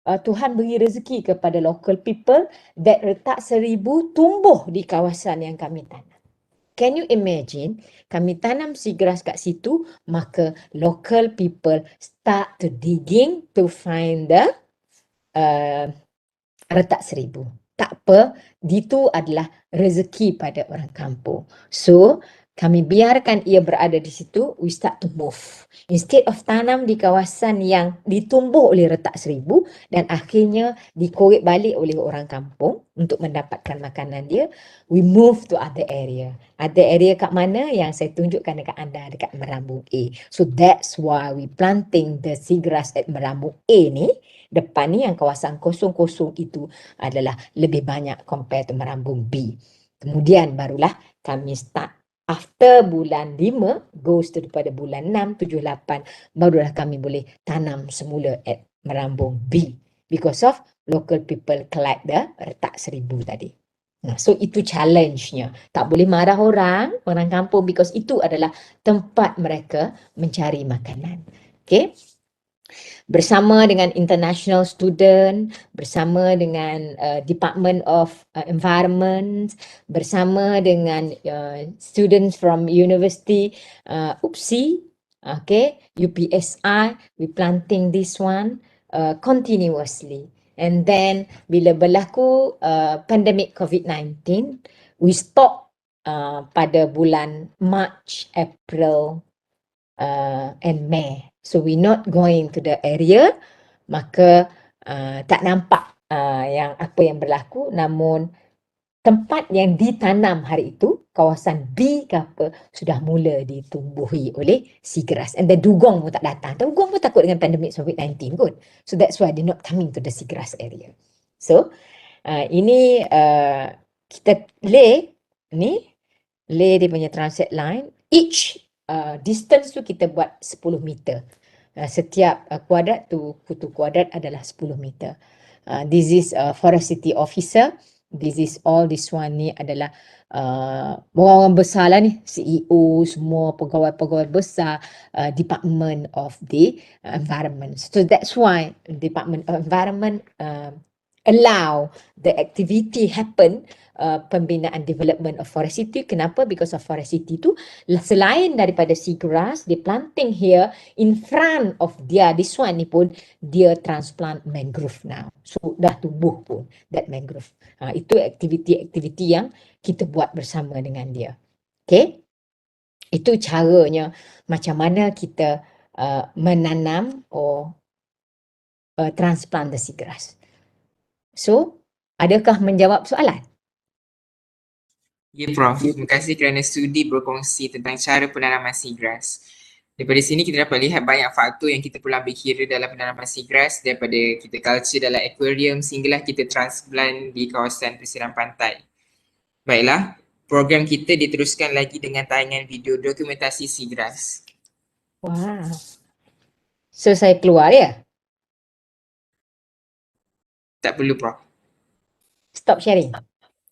Speaker 2: Tuhan beri rezeki kepada local people, that retak 1000 tumbuh di kawasan yang kami tanam. Can you imagine, kami tanam seagrass kat situ, maka local people start to digging to find the retak 1000. Tak apa, itu adalah rezeki pada orang kampung. So, kami biarkan ia berada di situ, we start to move. Instead of tanam di kawasan yang ditumbuh oleh retak 1000 dan akhirnya dikorek balik oleh orang kampung untuk mendapatkan makanan dia, we move to other area. Other area kat mana yang saya tunjukkan dekat anda, dekat Merambung A. So that's why we planting the seagrass at Merambung A ni. Depan ni yang kawasan kosong-kosong itu adalah lebih banyak compare to Merambung B. Kemudian barulah kami start. After bulan 5, goes to daripada bulan 6, 7, 8, barulah kami boleh tanam semula at Merambung B. Because of local people collect the retak 1000 tadi. Nah, so itu challenge-nya. Tak boleh marah orang kampung, because itu adalah tempat mereka mencari makanan. Okay. Bersama dengan international student, bersama dengan Department of Environment, bersama dengan students from University UPSI, okay, UPSI, we planting this one continuously. And then bila berlaku pandemic COVID-19, we stop pada bulan March, April and May. So we not going to the area, maka tak nampak yang apa yang berlaku, namun tempat yang ditanam hari itu, kawasan B ke apa, sudah mula ditumbuhi oleh seagrass. And then dugong pun tak datang. Dugong pun takut dengan pandemik COVID-19 kot. So that's why they not coming to the seagrass area. So ini kita lay dia punya transit line. Each distance tu kita buat 10 meter. Setiap kuadrat tu, kutu kuadrat adalah 10 meter. This is Forest City Officer. This is all this one ni adalah orang-orang besar lah ni. CEO, semua pegawai-pegawai besar Department of the Environment. So that's why Department of Environment allow the activity happen, pembinaan development of Forest City. Kenapa? Because of Forest City tu, selain daripada seagrass, they planting here in front of dia, this one ni pun, dia transplant mangrove now. So dah tumbuh pun that mangrove. Itu aktiviti-aktiviti yang kita buat bersama dengan dia. Okay? Itu caranya macam mana kita menanam transplant the seagrass. So, adakah menjawab soalan?
Speaker 1: Ya, Prof. Terima kasih kerana studi berkongsi tentang cara penanaman seagrass. Daripada sini kita dapat lihat banyak faktor yang kita perlu ambil kira dalam penanaman seagrass, daripada kita culture dalam aquarium sehinggalah kita transplant di kawasan pesisir pantai. Baiklah, program kita diteruskan lagi dengan tayangan video dokumentasi seagrass.
Speaker 2: Wow. So saya keluar ya?
Speaker 1: Tak perlu, Prof.
Speaker 2: Stop sharing.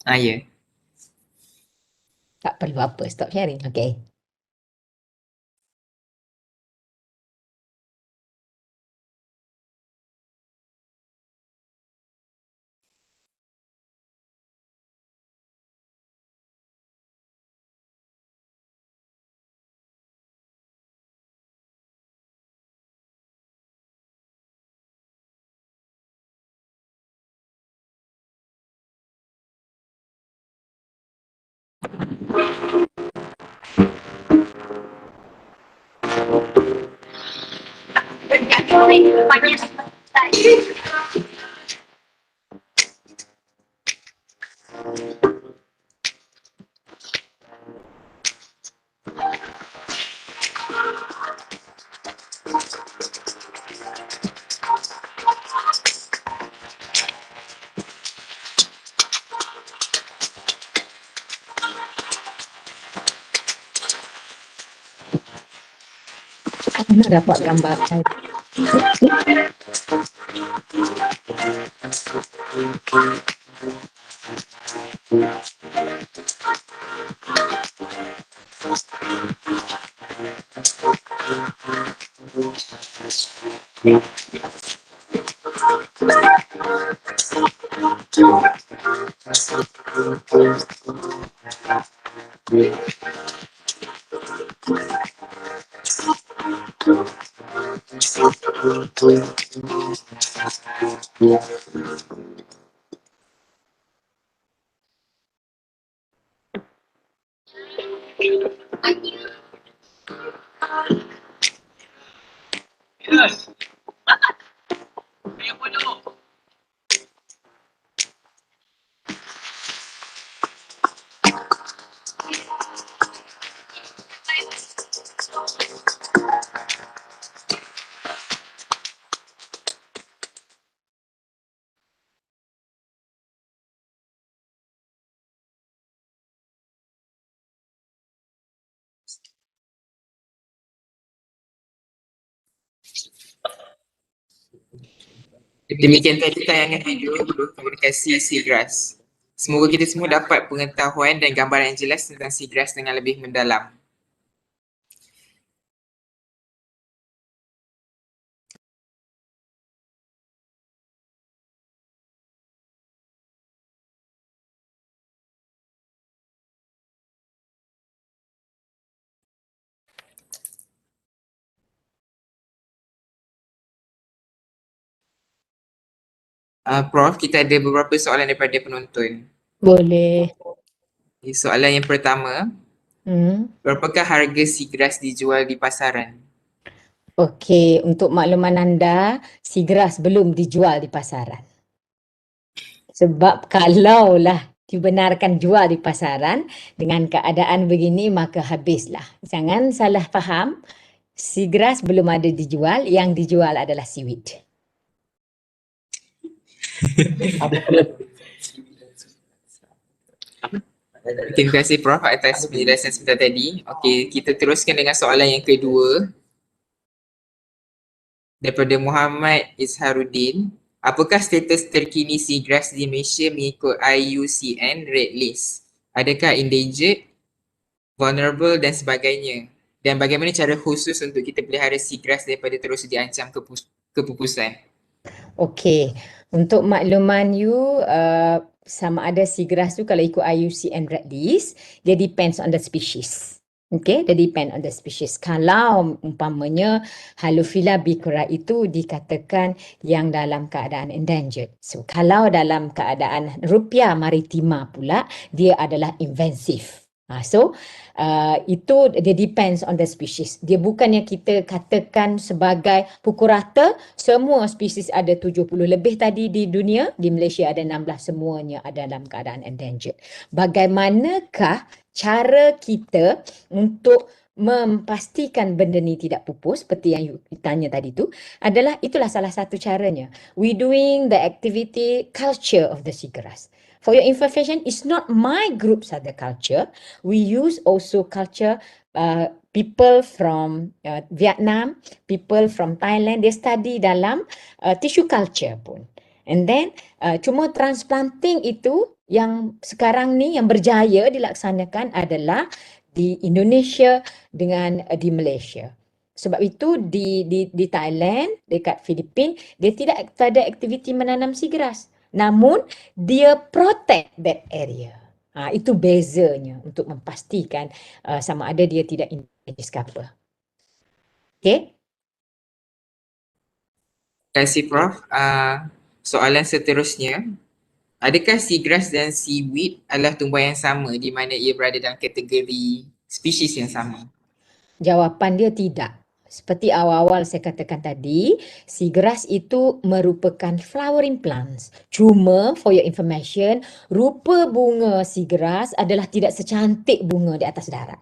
Speaker 1: Ya.
Speaker 2: Tak perlu apa, stop sharing. Okay. Mana dapat gambar saya?
Speaker 1: Demikian tadi tayangan video komunikasi seagrass. Semoga kita semua dapat pengetahuan dan gambaran yang jelas tentang seagrass dengan lebih mendalam. Prof, kita ada beberapa soalan daripada penonton.
Speaker 2: Boleh.
Speaker 1: Soalan yang pertama, berapakah harga seagrass dijual di pasaran?
Speaker 2: Okey, untuk makluman anda, seagrass belum dijual di pasaran. Sebab kalaulah dibenarkan jual di pasaran, dengan keadaan begini maka habislah. Jangan salah faham, seagrass belum ada dijual, yang dijual adalah seaweed.
Speaker 1: Terima kasih Prof atas penjelasan sebentar tadi. Okey, kita teruskan dengan soalan yang kedua. Daripada Muhammad Izharuddin. Apakah status terkini seagrass di Malaysia mengikut IUCN Red List? Adakah endangered, vulnerable dan sebagainya? Dan bagaimana cara khusus untuk kita pelihara seagrass daripada terus diancam kepupusan?
Speaker 2: Okey, untuk makluman you, sama ada seagrass tu kalau ikut IUCN Red List, dia depends on the species. Okey, dia depend on the species. Kalau umpamanya Halophila bicolor itu dikatakan yang dalam keadaan endangered. So, kalau dalam keadaan Rupiah maritima pula, dia adalah invasive. So, itu dia depends on the species. Dia bukannya kita katakan sebagai pukul rata, semua spesies ada 70 lebih tadi di dunia, di Malaysia ada 16, semuanya ada dalam keadaan endangered. Bagaimanakah Cara kita untuk memastikan benda ni tidak pupus seperti yang you tanya tadi tu adalah itulah salah satu caranya. We doing the activity culture of the seagrass. For your information, it's not my group sahaja culture. We use also culture people from Vietnam, people from Thailand. They study dalam tissue culture pun. And then cuma transplanting itu yang sekarang ni yang berjaya dilaksanakan adalah di Indonesia dengan di Malaysia. Sebab itu di Thailand, dekat Filipin, dia tidak ada aktiviti menanam seagrass. Namun dia protect that area. Itu bezanya untuk memastikan sama ada dia tidak invasive ke apa. Okay?
Speaker 1: Terima kasih Prof. Soalan seterusnya, adakah seagrass dan seaweed adalah tumbuhan yang sama di mana ia berada dalam kategori spesies yang sama?
Speaker 2: Jawapan dia tidak. Seperti awal-awal saya katakan tadi, seagrass itu merupakan flowering plants. Cuma for your information, rupa bunga seagrass adalah tidak secantik bunga di atas darat.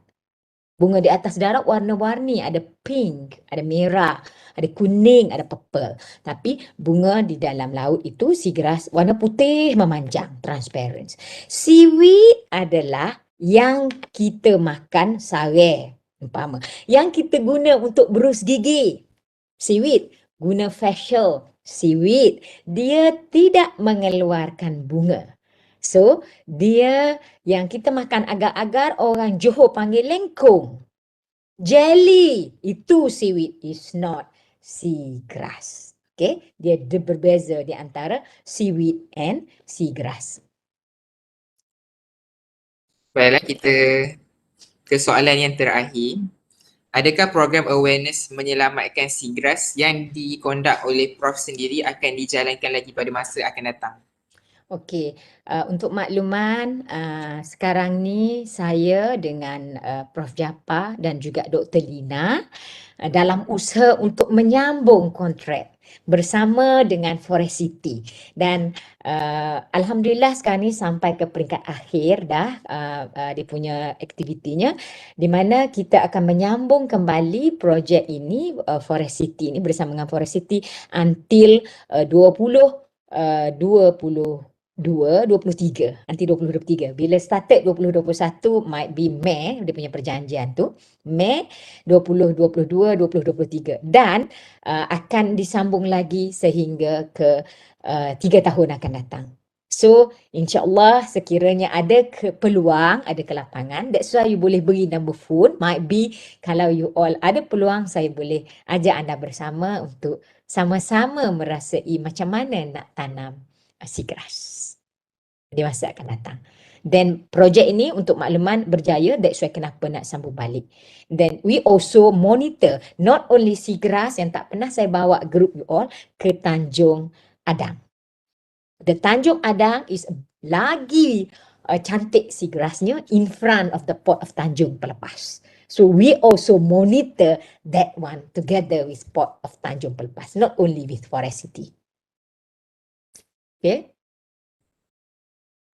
Speaker 2: Bunga di atas darat warna-warni, ada pink, ada merah, ada kuning, ada purple. Tapi bunga di dalam laut itu seagrass warna putih memanjang, transparent. Seaweed adalah yang kita makan sare. Umpama, yang kita guna untuk berus gigi, seaweed, guna facial, seaweed, dia tidak mengeluarkan bunga. So, dia yang kita makan agar-agar orang Johor panggil lengkung. Jelly, itu seaweed, is not seagrass. Okay, dia berbeza di antara seaweed and seagrass.
Speaker 1: Baiklah, kita ke soalan yang terakhir. Adakah program awareness menyelamatkan seagrass yang dikondak oleh Prof sendiri akan dijalankan lagi pada masa akan datang?
Speaker 2: Okey, untuk makluman, sekarang ni saya dengan Prof Japar dan juga Dr Lina dalam usaha untuk menyambung kontrak bersama dengan Forest City dan alhamdulillah sekarang ni sampai ke peringkat akhir dah dia punya aktivitinya, di mana kita akan menyambung kembali projek ini, Forest City ini bersama dengan Forest City until 2023, nanti 2023. Bila started 2021 might be Mei, dia punya perjanjian tu, Mei 2022, 2023 dan akan disambung lagi sehingga ke 3 tahun akan datang. So, insyaAllah sekiranya ada peluang, ada kelapangan, that's why you boleh beri number phone, might be kalau you all ada peluang, saya boleh ajak anda bersama untuk sama-sama merasai macam mana nak tanam seagrass di masa akan datang. Dan projek ini untuk makluman berjaya, that's why kenapa nak sambung balik. Then we also monitor not only seagrass yang tak pernah saya bawa group you all ke Tanjung Adang. The Tanjung Adang is lagi cantik seagrassnya in front of the port of Tanjung Pelepas. So we also monitor that one together with port of Tanjung Pelepas, not only with Forest City. Okay.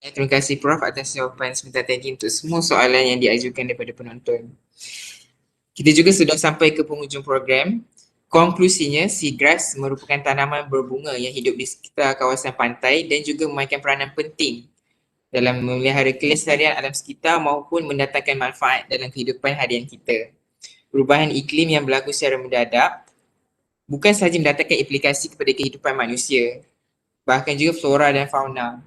Speaker 1: Terima kasih Prof atas jawapan sebentar tadi untuk semua soalan yang diajukan daripada penonton. Kita juga sudah sampai ke penghujung program. Konklusinya, seagrass merupakan tanaman berbunga yang hidup di sekitar kawasan pantai dan juga memainkan peranan penting dalam memelihara kelestarian alam sekitar maupun mendatangkan manfaat dalam kehidupan harian kita. Perubahan iklim yang berlaku secara mendadak bukan sahaja mendatangkan implikasi kepada kehidupan manusia, bahkan juga flora dan fauna.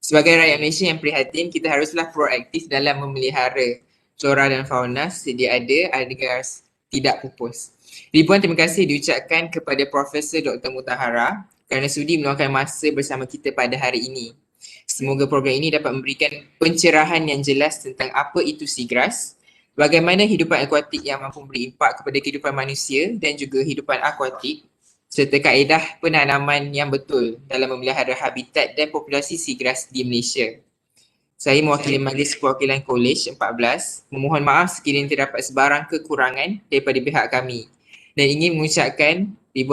Speaker 1: Sebagai rakyat Malaysia yang prihatin, kita haruslah proaktif dalam memelihara flora dan fauna sedia ada agar tidak pupus. Ribuan terima kasih diucapkan kepada Profesor Dr. Mutahara kerana sudi meluangkan masa bersama kita pada hari ini. Semoga program ini dapat memberikan pencerahan yang jelas tentang apa itu seagrass, bagaimana hidupan akuatik yang mampu memberi impak kepada kehidupan manusia dan juga hidupan akuatik, serta kaedah penanaman yang betul dalam memelihara habitat dan populasi seagrass di Malaysia. Saya mewakili Majlis Perwakilan Kolej 14 memohon maaf sekiranya terdapat sebarang kekurangan daripada pihak kami dan ingin mengucapkan